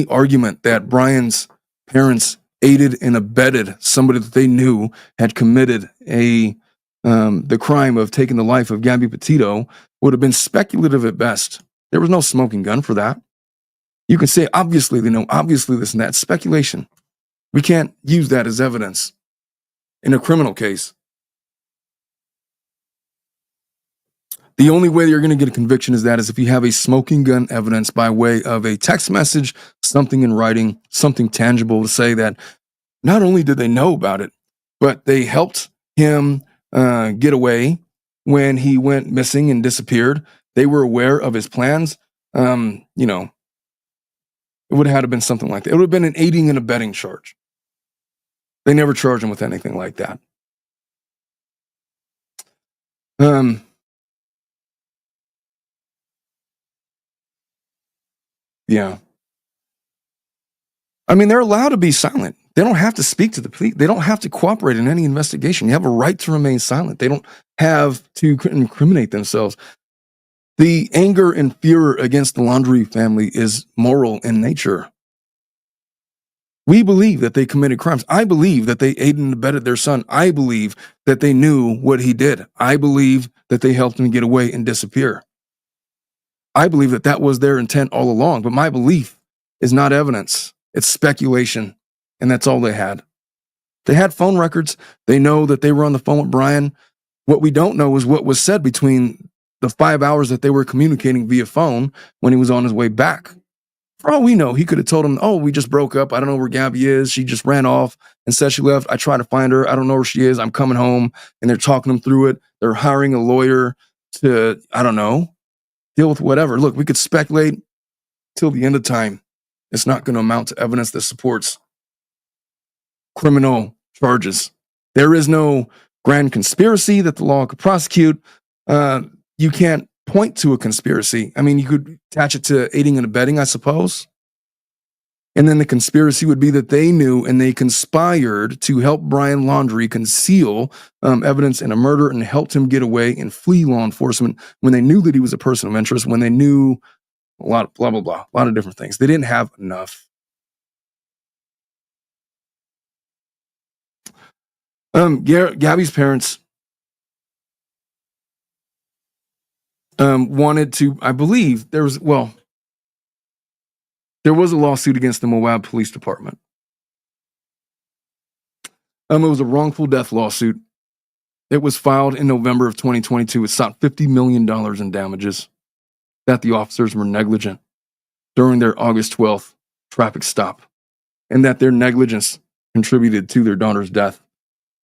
Speaker 1: argument that Brian's parents aided and abetted somebody that they knew had committed the crime of taking the life of Gabby Petito would have been speculative at best. There was no smoking gun for that. You can say, obviously they know, obviously this and that. Speculation. We can't use that as evidence in a criminal case. The only way you're going to get a conviction is if you have a smoking gun evidence by way of a text message, something in writing, something tangible to say that not only did they know about it, but they helped him get away when he went missing and disappeared. They were aware of his plans. It would have had to been something like that. It would have been an aiding and abetting charge. They never charged him with anything like that. Yeah. I mean, they're allowed to be silent. They don't have to speak to the police. They don't have to cooperate in any investigation. You have a right to remain silent. They don't have to incriminate themselves. The anger and fear against the Laundrie family is moral in nature. We believe that they committed crimes. I believe that they aided and abetted their son. I believe that they knew what he did. I believe that they helped him get away and disappear. I believe that that was their intent all along, but my belief is not evidence. It's speculation, and that's all they had. They had phone records. They know that they were on the phone with Brian. What we don't know is what was said between the 5 hours that they were communicating via phone when he was on his way back. For all we know, he could have told him, oh, we just broke up. I don't know where Gabby is. She just ran off and said she left. I tried to find her. I don't know where she is. I'm coming home. And they're talking him through it. They're hiring a lawyer to, I don't know, deal with whatever. Look, we could speculate till the end of time. It's not going to amount to evidence that supports criminal charges. There is no grand conspiracy that the law could prosecute. You can't point to a conspiracy. I mean, you could attach it to aiding and abetting, I suppose. And then the conspiracy would be that they knew and they conspired to help Brian Laundrie conceal evidence in a murder and helped him get away and flee law enforcement when they knew that he was a person of interest, when they knew a lot of blah, blah, blah, a lot of different things. They didn't have enough. Gabby's parents wanted to, I believe there was a lawsuit against the Moab Police Department. It was a wrongful death lawsuit. It was filed in November of 2022. It sought $50 million in damages that the officers were negligent during their August 12th traffic stop, and that their negligence contributed to their daughter's death.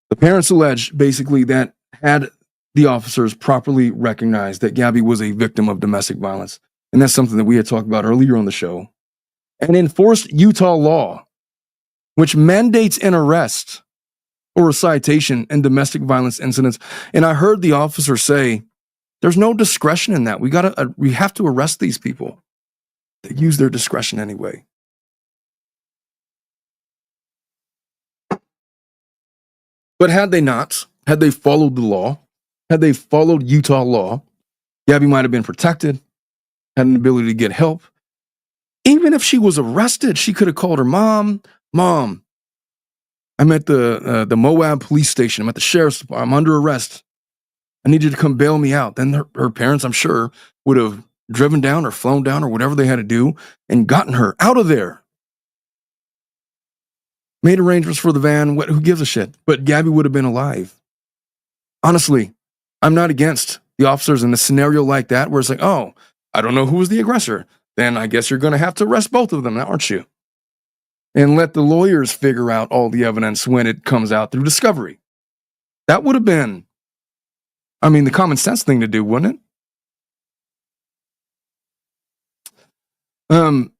Speaker 1: The parents allege basically that had the officers properly recognized that Gabby was a victim of domestic violence, and that's something that we had talked about earlier on the show, and enforced Utah law, which mandates an arrest or a citation in domestic violence incidents. And I heard the officer say, there's no discretion in that. We have to arrest these people. They use their discretion anyway. But had they not, had they followed the law, had they followed Utah law, Gabby might have been protected, had an ability to get help. Even if she was arrested, she could have called her mom. Mom, I'm at the Moab police station. I'm at the sheriff's department. I'm under arrest. I need you to come bail me out. Then her parents, I'm sure, would have driven down or flown down or whatever they had to do and gotten her out of there. Made arrangements for the van. Who gives a shit? But Gabby would have been alive. Honestly, I'm not against the officers in a scenario like that where it's like, oh, I don't know who was the aggressor. Then I guess you're going to have to arrest both of them, aren't you? And let the lawyers figure out all the evidence when it comes out through discovery. That would have been, the common sense thing to do, wouldn't it?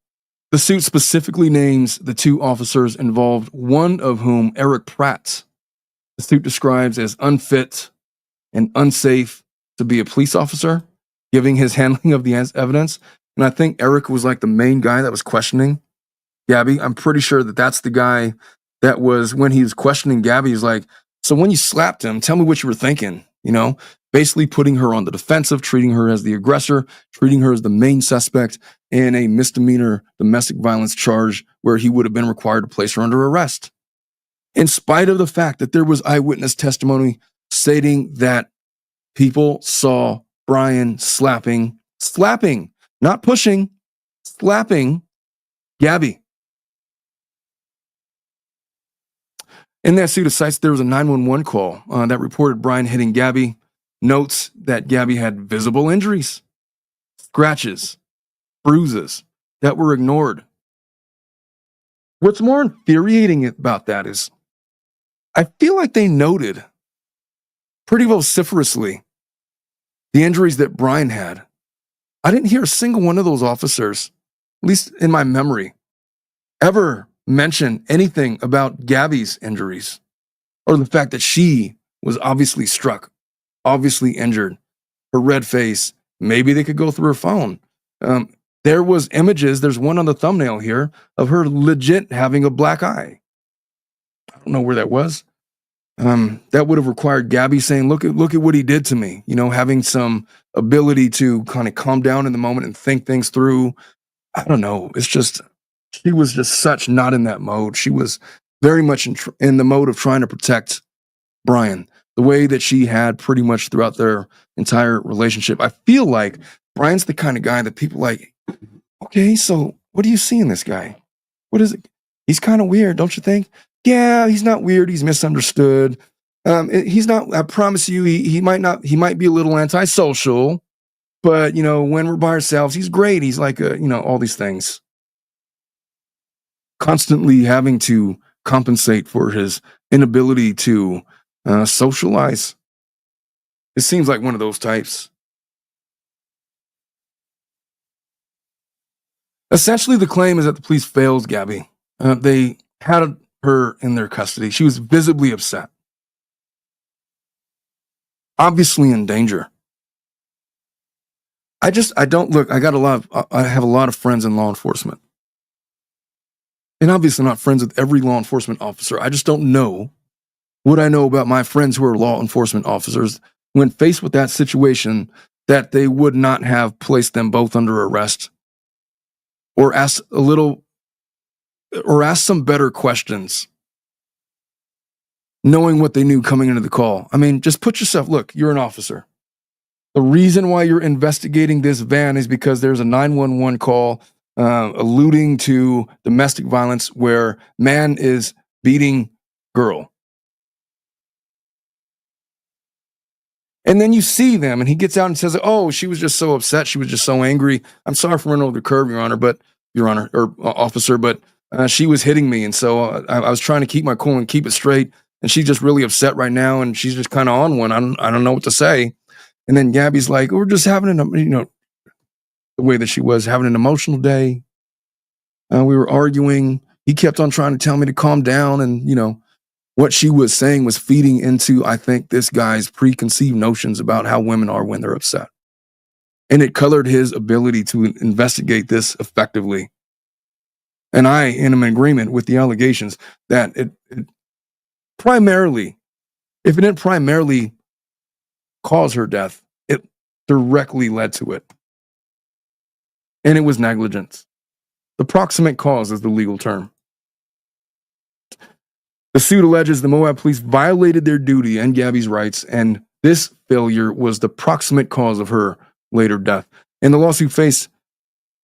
Speaker 1: The suit specifically names the two officers involved, one of whom, Eric Pratt, the suit describes as unfit and unsafe to be a police officer, giving his handling of the evidence. And I think Eric was like the main guy that was questioning Gabby. I'm pretty sure that that's the guy that was, when he was questioning Gabby, he's like, so when you slapped him, tell me what you were thinking, basically putting her on the defensive, treating her as the aggressor, treating her as the main suspect in a misdemeanor domestic violence charge where he would have been required to place her under arrest. In spite of the fact that there was eyewitness testimony stating that people saw Brian slapping, not pushing, slapping Gabby. In that suit of cites, there was a 911 call that reported Brian hitting Gabby, notes that Gabby had visible injuries, scratches, bruises that were ignored. What's more infuriating about that is I feel like they noted pretty vociferously the injuries that Brian had. I didn't hear a single one of those officers, at least in my memory, ever mention anything about Gabby's injuries or the fact that she was obviously struck, obviously injured, her red face. Maybe they could go through her phone. There was images, there's one on the thumbnail here, of her legit having a black eye. I don't know where that was. That would have required Gabby saying, look at what he did to me. Having some ability to kind of calm down in the moment and think things through. I don't know. It's just, she was just such not in that mode. She was very much in the mode of trying to protect Brian, the way that she had pretty much throughout their entire relationship. I feel like Brian's the kind of guy that people like, okay, so what do you see in this guy? What is it? He's kind of weird, don't you think? Yeah, he's not weird. He's misunderstood. He's not, I promise you, he might be a little antisocial, but when we're by ourselves, he's great. He's like, all these things. Constantly having to compensate for his inability to socialize. It seems like one of those types. Essentially, the claim is that the police failed Gabby. They had her in their custody. She was visibly upset. Obviously in danger. I have a lot of friends in law enforcement. And obviously not friends with every law enforcement officer. I just don't know what I know about my friends who are law enforcement officers when faced with that situation, that they would not have placed them both under arrest or asked some better questions, knowing what they knew coming into the call. I mean, just put yourself, look, you're an officer. The reason why you're investigating this van is because there's a 911 call alluding to domestic violence where man is beating girl. And then you see them, and he gets out and says, "Oh, she was just so upset. She was just so angry. I'm sorry for running over the curb, Your Honor, or officer, but she was hitting me, and so I was trying to keep my cool and keep it straight. And she's just really upset right now, and she's just kind of on one. I don't know what to say." And then Gabby's like, "We're just having the way that she was having an emotional day. We were arguing. He kept on trying to tell me to calm down, and what she was saying was feeding into, I think, this guy's preconceived notions about how women are when they're upset. And it colored his ability to investigate this effectively. And I am in agreement with the allegations that it primarily, if it didn't primarily cause her death, it directly led to it. And it was negligence. The proximate cause is the legal term. The suit alleges the Moab police violated their duty and Gabby's rights, and this failure was the proximate cause of her later death. And the lawsuit faced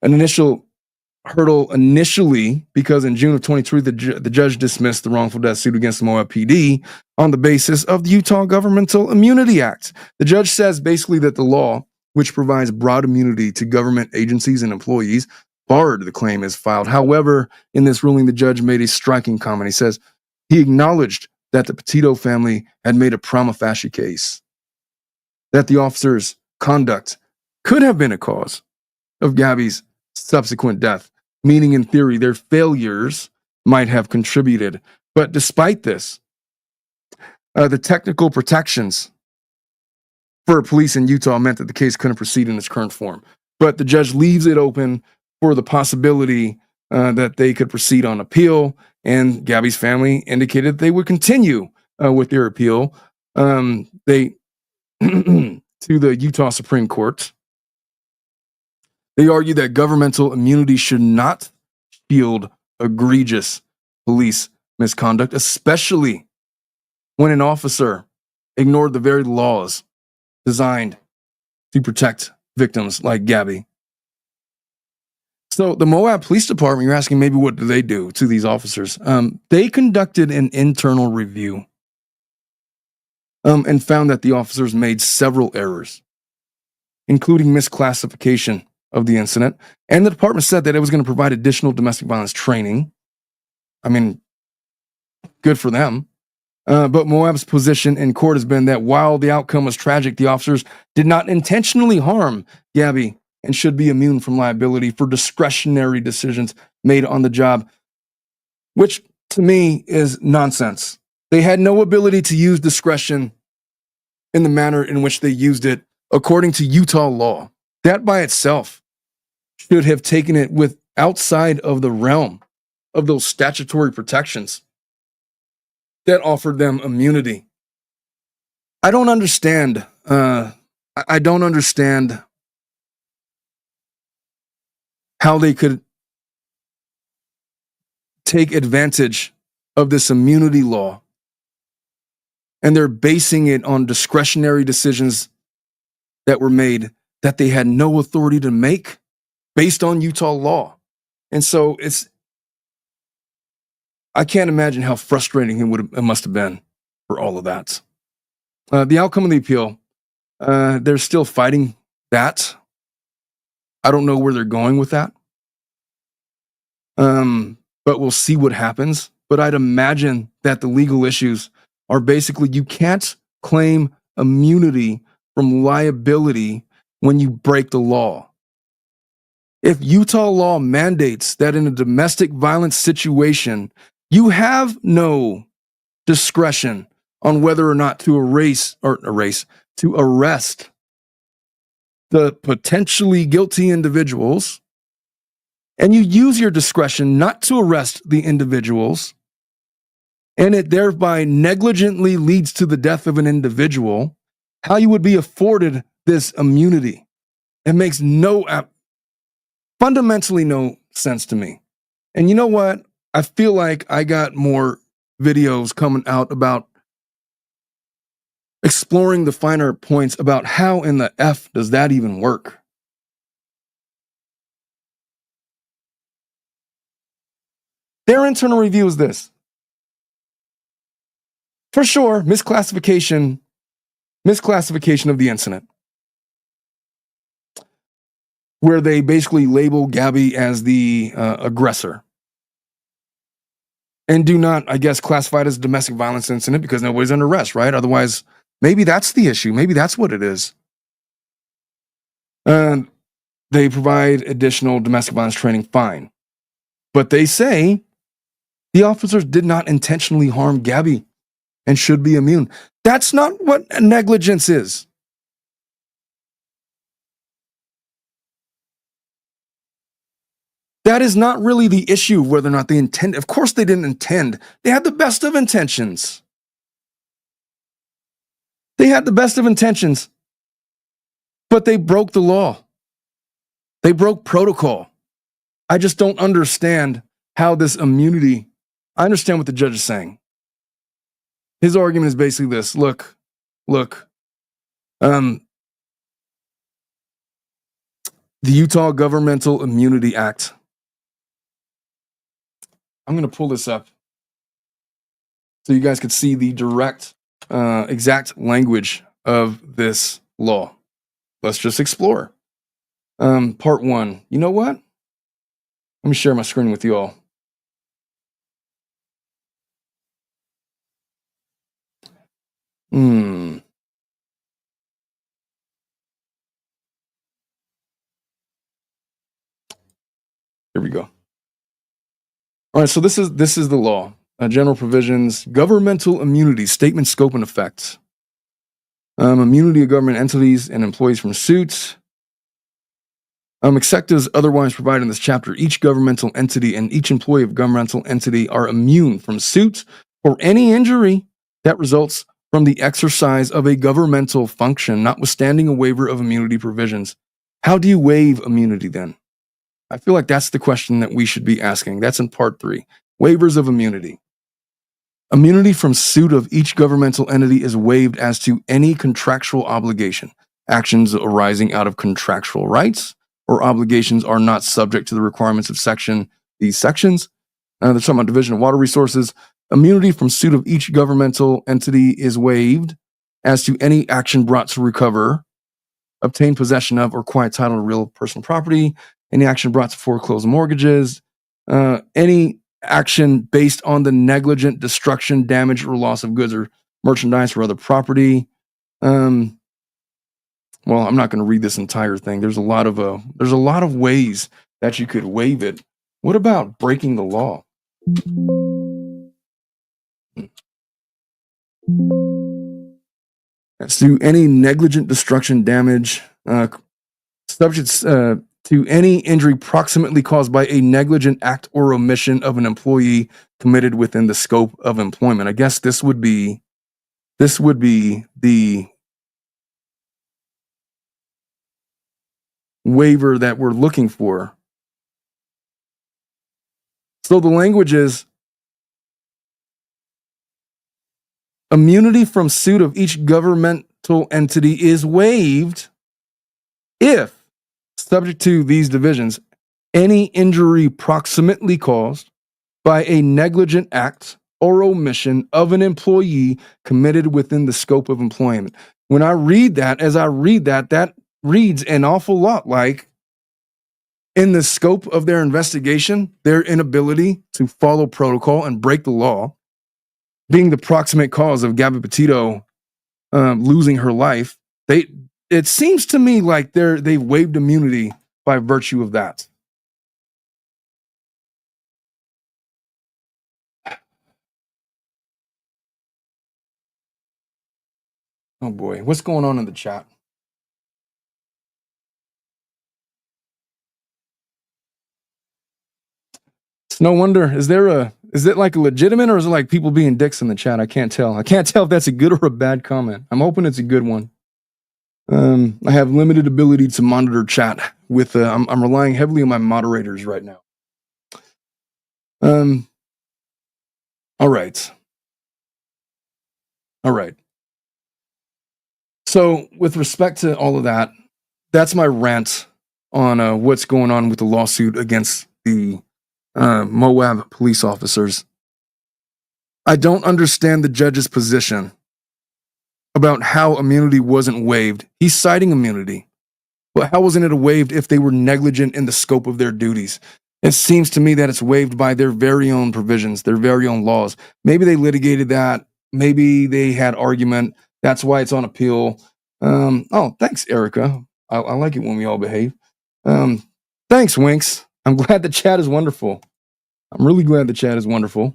Speaker 1: an initial hurdle because in June of 23, the judge dismissed the wrongful death suit against the Moab PD on the basis of the Utah Governmental Immunity Act. The judge says basically that the law, which provides broad immunity to government agencies and employees, barred the claim as filed. However, in this ruling, the judge made a striking comment. He says, he acknowledged that the Petito family had made a prima facie case that the officer's conduct could have been a cause of Gabby's subsequent death, meaning in theory their failures might have contributed. But despite this, the technical protections for police in Utah meant that the case couldn't proceed in its current form. But the judge leaves it open for the possibility that they could proceed on appeal, and Gabby's family indicated they would continue with their appeal to the Utah Supreme Court. They argue that governmental immunity should not shield egregious police misconduct, especially when an officer ignored the very laws designed to protect victims like Gabby. So the Moab Police Department, you're asking maybe what do they do to these officers? They conducted an internal review and found that the officers made several errors, including misclassification of the incident. And the department said that it was going to provide additional domestic violence training. I mean, good for them. But Moab's position in court has been that while the outcome was tragic, the officers did not intentionally harm Gabby and should be immune from liability for discretionary decisions made on the job, which to me is nonsense. They had no ability to use discretion in the manner in which they used it according to Utah law. That by itself should have taken it with outside of the realm of those statutory protections that offered them immunity. I don't understand. I don't understand how they could take advantage of this immunity law, and they're basing it on discretionary decisions that were made that they had no authority to make based on Utah law. And so I can't imagine how frustrating it must have been for all of that. The outcome of the appeal, they're still fighting that. I don't know where they're going with that. But we'll see what happens. But I'd imagine that the legal issues are basically you can't claim immunity from liability when you break the law. If Utah law mandates that in a domestic violence situation, you have no discretion on whether or not to arrest the potentially guilty individuals, and you use your discretion not to arrest the individuals, and it thereby negligently leads to the death of an individual, how you would be afforded this immunity. It makes fundamentally no sense to me. And you know what? I feel like I got more videos coming out about exploring the finer points about how in the F does that even work. Their internal review is this. For sure, misclassification of the incident, where they basically label Gabby as the aggressor and do not, I guess, classify it as a domestic violence incident because nobody's under arrest, right? Otherwise, maybe that's the issue. Maybe that's what it is. They provide additional domestic violence training, fine. But they say the officers did not intentionally harm Gabby and should be immune. That's not what negligence is. That is not really the issue of whether or not they intend. Of course they didn't intend. They had the best of intentions. But they broke the law. They broke protocol. I just don't understand how this immunity, I understand what the judge is saying. His argument is basically this. Look, the Utah Governmental Immunity Act. I'm going to pull this up so you guys could see the direct, exact language of this law. Let's just explore. Part 1. You know what? Let me share my screen with you all. Here we go. All right, so this is the law. General provisions, governmental immunity, statement, scope, and effects. Immunity of government entities and employees from suits. Except as otherwise provided in this chapter, each governmental entity and each employee of governmental entity are immune from suit for any injury that results from the exercise of a governmental function, notwithstanding a waiver of immunity provisions. How do you waive immunity then? I feel like that's the question that we should be asking. That's in part 3. Waivers of immunity. Immunity from suit of each governmental entity is waived as to any contractual obligation. Actions arising out of contractual rights or obligations are not subject to the requirements of these sections. They're talking about Division of Water Resources. Immunity from suit of each governmental entity is waived as to any action brought to recover, obtain possession of, or quiet title to real personal property, any action brought to foreclose mortgages, any action based on the negligent destruction, damage, or loss of goods or merchandise or other property. Well, I'm not going to read this entire thing. There's a lot of ways that you could waive it. What about breaking the law? As to any negligent destruction, damage, subject to any injury proximately caused by a negligent act or omission of an employee committed within the scope of employment. I guess this would be the waiver that we're looking for. So the language is immunity from suit of each governmental entity is waived if, subject to these divisions, any injury proximately caused by a negligent act or omission of an employee committed within the scope of employment. When I read that, that reads an awful lot like in the scope of their investigation, their inability to follow protocol and break the law, being the proximate cause of Gabby Petito losing her life, it seems to me like they've waived immunity by virtue of that. Oh boy, what's going on in the chat? It's no wonder. Is it like a legitimate, or is it like people being dicks in the chat? I can't tell. I can't tell if that's a good or a bad comment. I'm hoping it's a good one. I have limited ability to monitor chat with, I'm relying heavily on my moderators right now. All right. So with respect to all of that, that's my rant on what's going on with the lawsuit against the Moab police officers. I don't understand the judge's position about how immunity wasn't waived. He's citing immunity. But how wasn't it waived if they were negligent in the scope of their duties? It seems to me that it's waived by their very own provisions, their very own laws. Maybe they litigated that. Maybe they had argument. That's why it's on appeal. Oh, thanks, Erica. I like it when we all behave. Thanks, Winks. I'm glad the chat is wonderful. I'm really glad the chat is wonderful.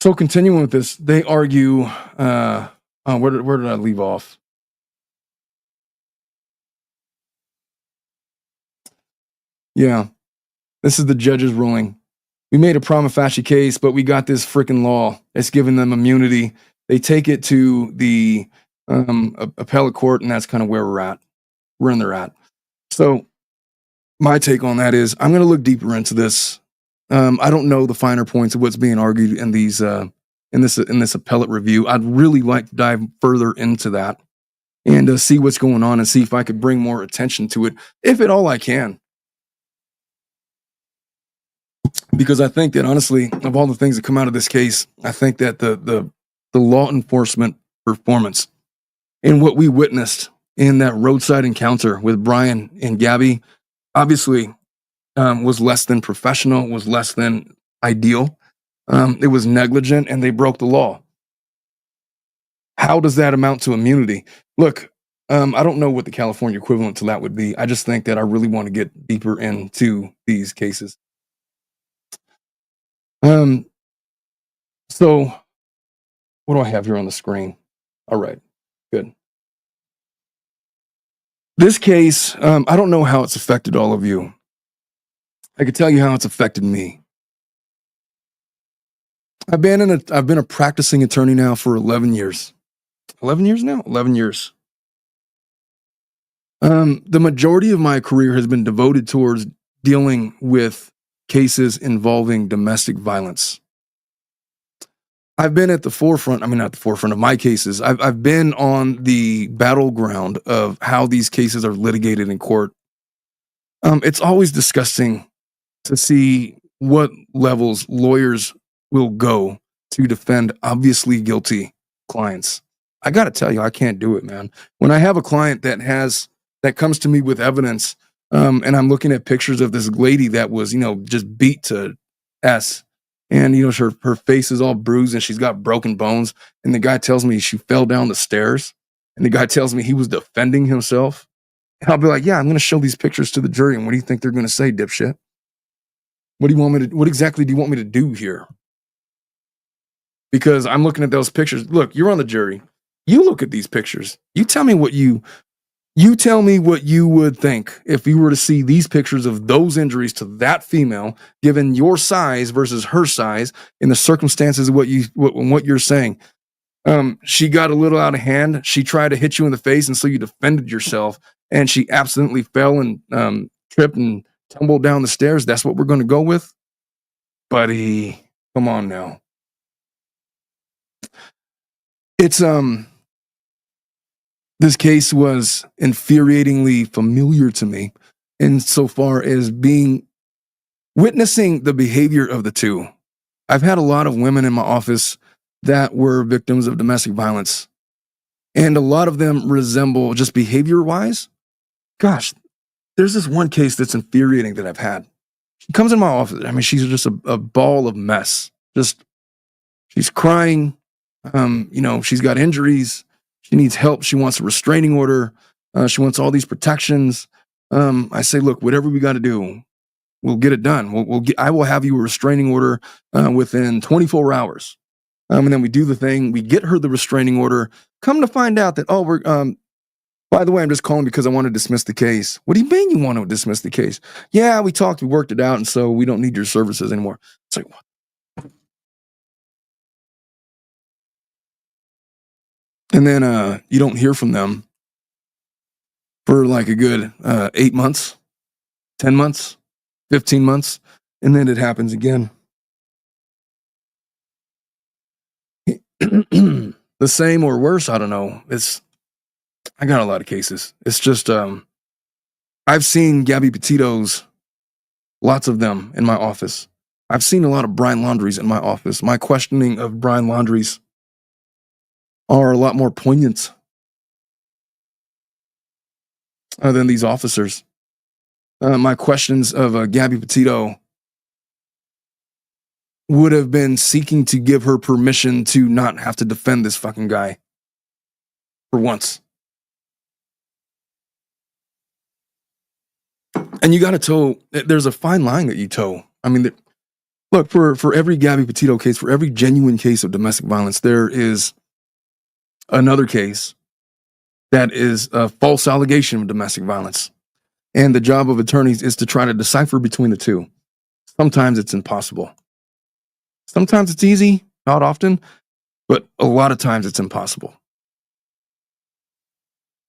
Speaker 1: So continuing with this, they argue, where did I leave off? Yeah, this is the judge's ruling. We made a prima facie case, but we got this freaking law. It's giving them immunity. They take it to the appellate court, and that's kind of where we're at. We're in their at. So my take on that is I'm going to look deeper into this. I don't know the finer points of what's being argued in these in this appellate review. I'd really like to dive further into that and see what's going on and see if I could bring more attention to it, if at all I can. Because I think that honestly, of all the things that come out of this case, I think that the law enforcement performance and what we witnessed in that roadside encounter with Brian and Gabby, obviously, was less than professional, was less than ideal. It was negligent, and they broke the law. How does that amount to immunity? Look, I don't know what the California equivalent to that would be. I just think that I really want to get deeper into these cases. So what do I have here on the screen? All right, good. This case, I don't know how it's affected all of you. I can tell you how it's affected me. I've been a practicing attorney now for 11 years. 11 years now? 11 years. The majority of my career has been devoted towards dealing with cases involving domestic violence. I've been at the forefront, not the forefront of my cases. I've been on the battleground of how these cases are litigated in court. It's always disgusting to see what levels lawyers will go to defend obviously guilty clients. I got to tell you, I can't do it, man. When I have a client that comes to me with evidence, and I'm looking at pictures of this lady that was, just beat to S, and her face is all bruised and she's got broken bones, and the guy tells me she fell down the stairs, and the guy tells me he was defending himself. And I'll be like, yeah, I'm going to show these pictures to the jury, and what do you think they're going to say, dipshit? What exactly do you want me to do here? Because I'm looking at those pictures. Look, you're on the jury. You look at these pictures. You tell me what you would think if you were to see these pictures of those injuries to that female, given your size versus her size, in the circumstances of what you're saying. She got a little out of hand. She tried to hit you in the face, and so you defended yourself, and she absolutely fell and tripped and tumbled down the stairs. That's what we're going to go with? Buddy, come on now. It's this case was infuriatingly familiar to me insofar as witnessing the behavior of the two. I've had a lot of women in my office that were victims of domestic violence, and a lot of them resemble, just behavior-wise. Gosh, there's this one case that's infuriating that I've had. She comes in my office. She's just a ball of mess. She's crying. She's got injuries. She needs help. She wants a restraining order. She wants all these protections. I say, look, whatever we got to do, we'll get it done. I will have you a restraining order within 24 hours. And then we do the thing. We get her the restraining order. Come to find out that, by the way, I'm just calling because I want to dismiss the case. What do you mean you want to dismiss the case? Yeah, we talked, we worked it out, and so we don't need your services anymore. It's like, what? And then you don't hear from them for like a good 8 months, 10 months, 15 months, and then it happens again. the same or worse. I don't know. I got a lot of cases. It's just, I've seen Gabby Petito's, lots of them in my office. I've seen a lot of Brian Laundries in my office. My questioning of Brian Laundries are a lot more poignant than these officers. My questions of Gabby Petito would have been seeking to give her permission to not have to defend this fucking guy for once. And you got to toe, there's a fine line that you toe. I mean, look, for every Gabby Petito case, for every genuine case of domestic violence, there is another case that is a false allegation of domestic violence. And the job of attorneys is to try to decipher between the two. Sometimes it's impossible. Sometimes it's easy, not often, but a lot of times it's impossible.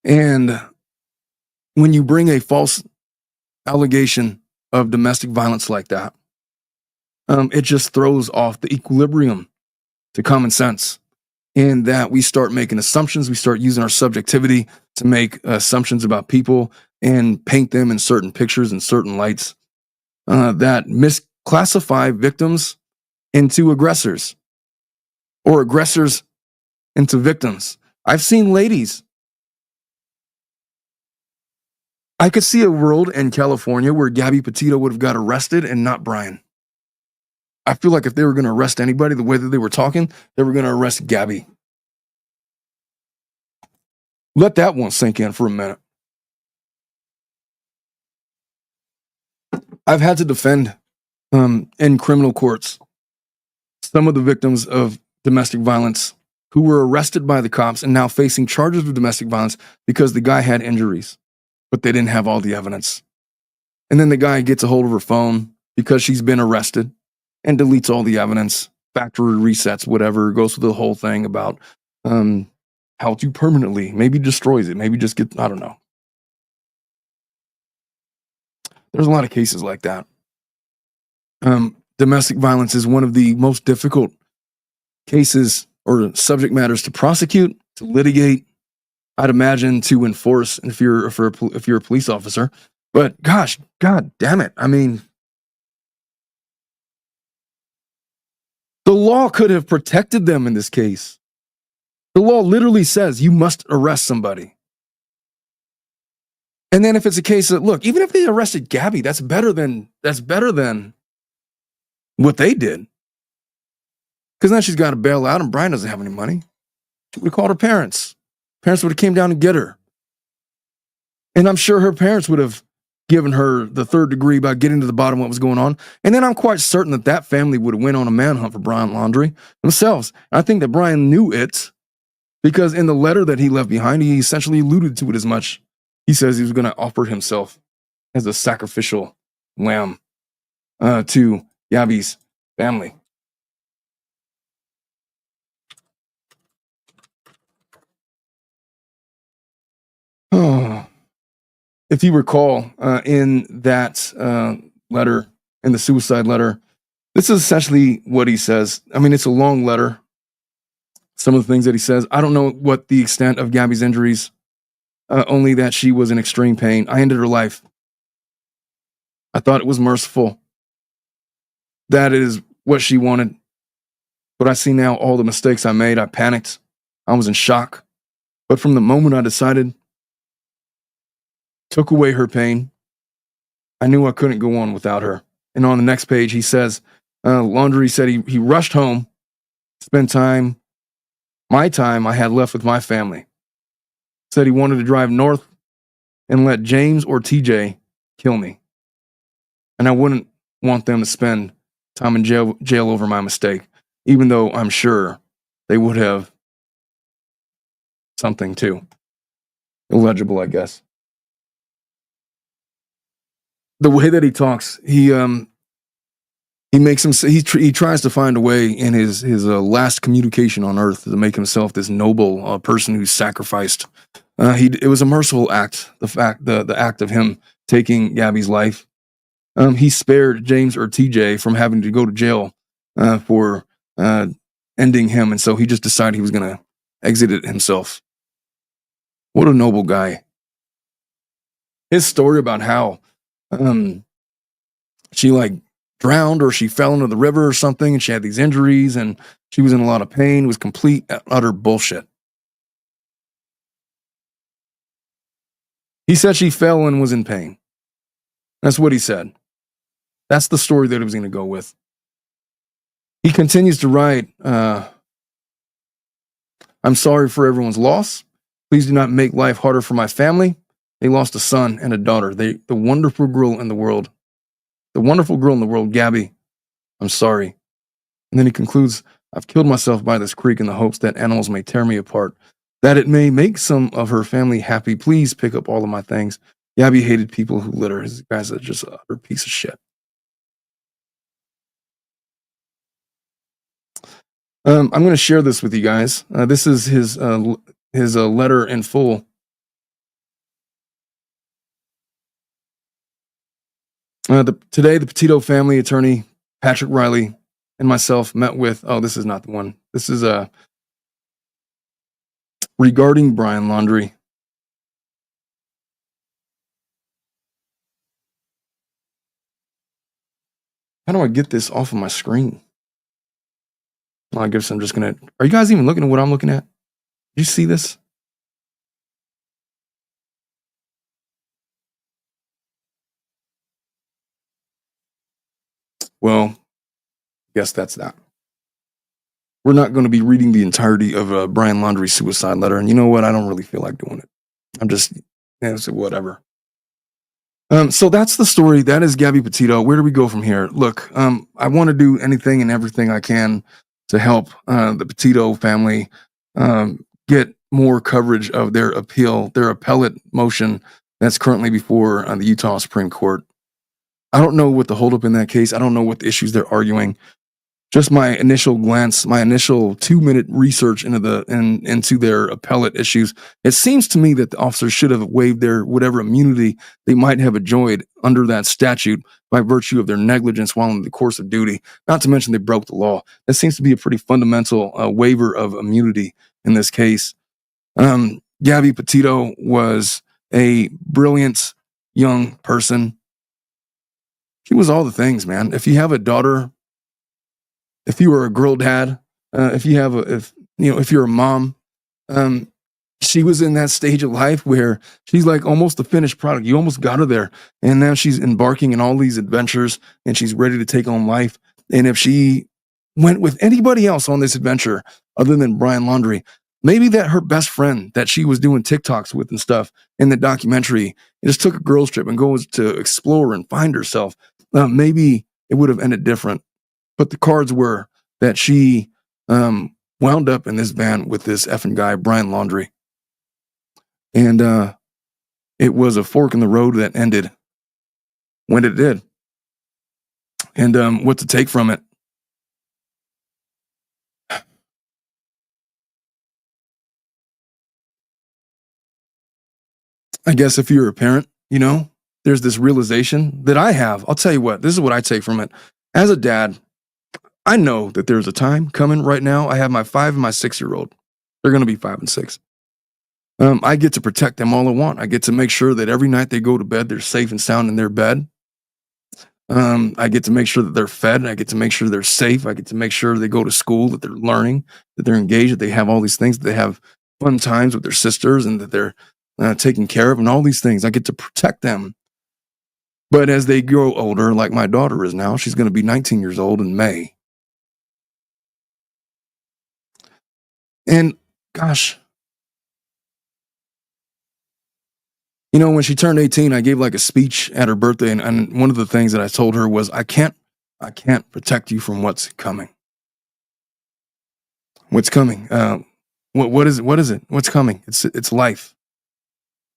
Speaker 1: And when you bring a false allegation of domestic violence like that, it just throws off the equilibrium to common sense, in that we start making assumptions, we start using our subjectivity to make assumptions about people and paint them in certain pictures and certain lights that misclassify victims into aggressors or aggressors into victims. I've seen ladies. I could see a world in California where Gabby Petito would have got arrested and not Brian. I feel like if they were going to arrest anybody, the way that they were talking, they were going to arrest Gabby. Let that one sink in for a minute. I've had to defend in criminal courts some of the victims of domestic violence who were arrested by the cops and now facing charges of domestic violence because the guy had injuries, but they didn't have all the evidence. And then the guy gets a hold of her phone because she's been arrested and deletes all the evidence, factory resets, whatever, goes through the whole thing about how to permanently, maybe destroys it, maybe just I don't know. There's a lot of cases like that. Domestic violence is one of the most difficult cases or subject matters to prosecute, to litigate, I'd imagine to enforce if you're a police officer. But gosh, God damn it. I mean, the law could have protected them in this case. The law literally says you must arrest somebody. And then if it's a case that, look, even if they arrested Gabby, that's better than what they did. Because then she's got to bail out and Brian doesn't have any money. She would have called her parents. Parents would have came down to get her. And I'm sure her parents would have given her the third degree by getting to the bottom of what was going on. And then I'm quite certain that family would have went on a manhunt for Brian Laundrie themselves. And I think that Brian knew it because in the letter that he left behind, he essentially alluded to it as much. He says he was going to offer himself as a sacrificial lamb to Gabby's family. Oh. If you recall, in that letter, in the suicide letter, this is essentially what he says. I mean, it's a long letter. Some of the things that he says, I don't know what the extent of Gabby's injuries, only that she was in extreme pain. I ended her life. I thought it was merciful. That is what she wanted. But I see now all the mistakes I made. I panicked. I was in shock. But from the moment I decided, took away her pain, I knew I couldn't go on without her. And on the next page, he says, Laundrie said he rushed home, spent my time I had left with my family. Said he wanted to drive north and let James or TJ kill me. And I wouldn't want them to spend time in jail over my mistake, even though I'm sure they would have something too. Illegible, I guess. The way that he talks, he makes him. He tries to find a way in his last communication on Earth to make himself this noble person who sacrificed. It was a merciful act. The act of him taking Gabby's life. He spared James or TJ from having to go to jail for ending him. And so he just decided he was going to exit it himself. What a noble guy. His story about how she like drowned or she fell into the river or something and she had these injuries and she was in a lot of pain was complete, utter bullshit. He said she fell and was in pain. That's what he said. That's the story that he was going to go with. He continues to write, I'm sorry for everyone's loss. Please do not make life harder for my family. They lost a son and a daughter. The wonderful girl in the world. The wonderful girl in the world, Gabby. I'm sorry. And then he concludes, I've killed myself by this creek in the hopes that animals may tear me apart, that it may make some of her family happy. Please pick up all of my things. Gabby hated people who litter. This guy's just a utter piece of shit. I'm going to share this with you guys. This is his letter in full. Today, the Petito family attorney, Patrick Riley, and myself met with, this is not the one. This is regarding Brian Laundrie. How do I get this off of my screen? Well, I guess I'm just going to... Are you guys even looking at what I'm looking at? Did you see this? Well, I guess that's that. We're not going to be reading the entirety of Brian Laundrie's suicide letter. And you know what? I don't really feel like doing it. I'm just... so whatever. So that's the story. That is Gabby Petito. Where do we go from here? Look, I want to do anything and everything I can to help the Petito family get more coverage of their appeal, their appellate motion that's currently before the Utah Supreme Court. I don't know what the holdup in that case. I don't know what the issues they're arguing. Just my initial glance, my initial 2-minute research into their appellate issues. It seems to me that the officers should have waived their whatever immunity they might have enjoyed under that statute by virtue of their negligence while in the course of duty. Not to mention they broke the law. That seems to be a pretty fundamental waiver of immunity in this case. Gabby Petito was a brilliant young person. She was all the things, man. If you have a daughter, if you were a girl dad, if you're a mom, she was in that stage of life where she's like almost the finished product. You almost got her there. And now she's embarking in all these adventures and she's ready to take on life. And if she went with anybody else on this adventure other than Brian Laundrie, maybe that her best friend that she was doing TikToks with and stuff in the documentary just took a girls trip and goes to explore and find herself. Maybe it would have ended different. But the cards were that she wound up in this van with this effing guy, Brian Laundrie. And it was a fork in the road that ended when it did. And what to take from it. I guess if you're a parent, there's this realization that I have. I'll tell you what, this is what I take from it. As a dad, I know that there's a time coming right now. I have my 5 and my 6-year-old. They're going to be 5 and 6. I get to protect them all I want. I get to make sure that every night they go to bed, they're safe and sound in their bed. I get to make sure that they're fed. I get to make sure they're safe. I get to make sure they go to school, that they're learning, that they're engaged, that they have all these things, that they have fun times with their sisters, and that they're taken care of, and all these things. I get to protect them. But as they grow older, like my daughter is now, she's going to be 19 years old in May. And gosh, when she turned 18, I gave like a speech at her birthday. And one of the things that I told her was, I can't protect you from what's coming. What's coming? What is it? What is it? What's coming? It's life.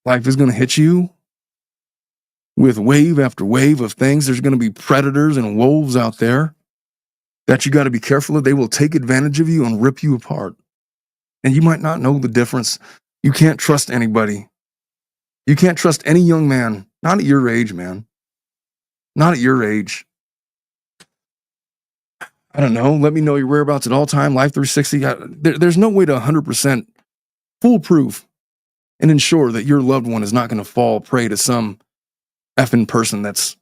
Speaker 1: Life is going to hit you with wave after wave of things. There's going to be predators and wolves out there that you got to be careful of. They will take advantage of you and rip you apart. And you might not know the difference. You can't trust anybody. You can't trust any young man. Not at your age, man. Not at your age. I don't know, let me know your whereabouts at all time, Life 360. There's no way to 100% foolproof and ensure that your loved one is not going to fall prey to some effing person that's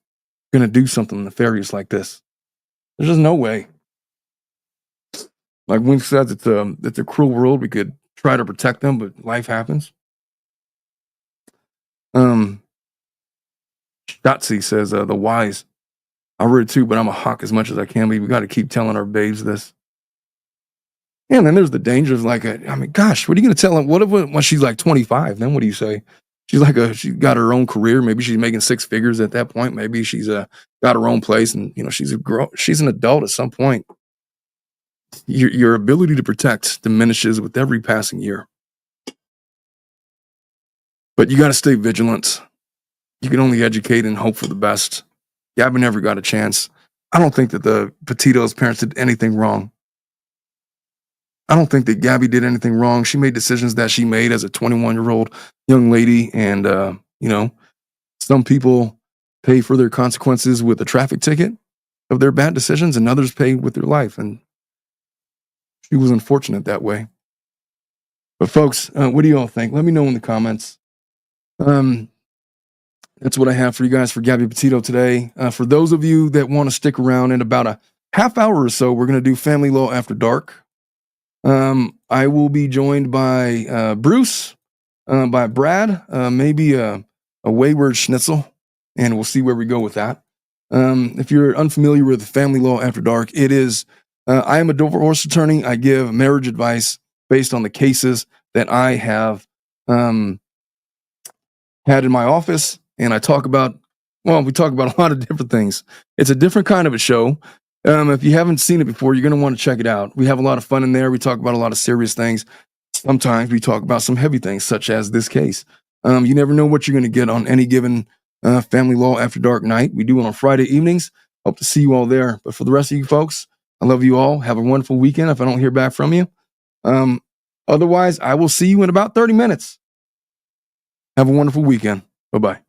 Speaker 1: going to do something nefarious like this. There's just no way. Like Wink says, it's a cruel world. We could try to protect them, but life happens. Shotzi says, the wise. I read too, but I'm a hawk as much as I can be. We got to keep telling our babes this. Yeah, and then there's the danger of gosh, what are you going to tell them? What if when she's like 25? Then what do you say? She got her own career. Maybe she's making six figures at that point. Maybe she's got her own place, and she's she's an adult at some point. Your ability to protect diminishes with every passing year. But you got to stay vigilant. You can only educate and hope for the best. Gabby never got a chance. I don't think that the Petito's parents did anything wrong. I don't think that Gabby did anything wrong. She made decisions that she made as a 21-year-old young lady. And, some people pay for their consequences with a traffic ticket of their bad decisions, and others pay with their life. And she was unfortunate that way. But folks, what do you all think? Let me know in the comments. That's what I have for you guys for Gabby Petito today. For those of you that want to stick around, in about a half hour or so, we're going to do Family Law After Dark. I will be joined by Bruce, by Brad, maybe a wayward schnitzel, and we'll see where we go with that. If you're unfamiliar with Family Law After Dark, it is, I am a divorce attorney. I give marriage advice based on the cases that I have had in my office, and we talk about a lot of different things. It's a different kind of a show. If you haven't seen it before, you're going to want to check it out. We have a lot of fun in there. We talk about a lot of serious things. Sometimes we talk about some heavy things, such as this case. You never know what you're going to get on any given Family Law After Dark night. We do it on Friday evenings. Hope to see you all there. But for the rest of you folks, I love you all. Have a wonderful weekend if I don't hear back from you. Otherwise, I will see you in about 30 minutes. Have a wonderful weekend. Bye-bye.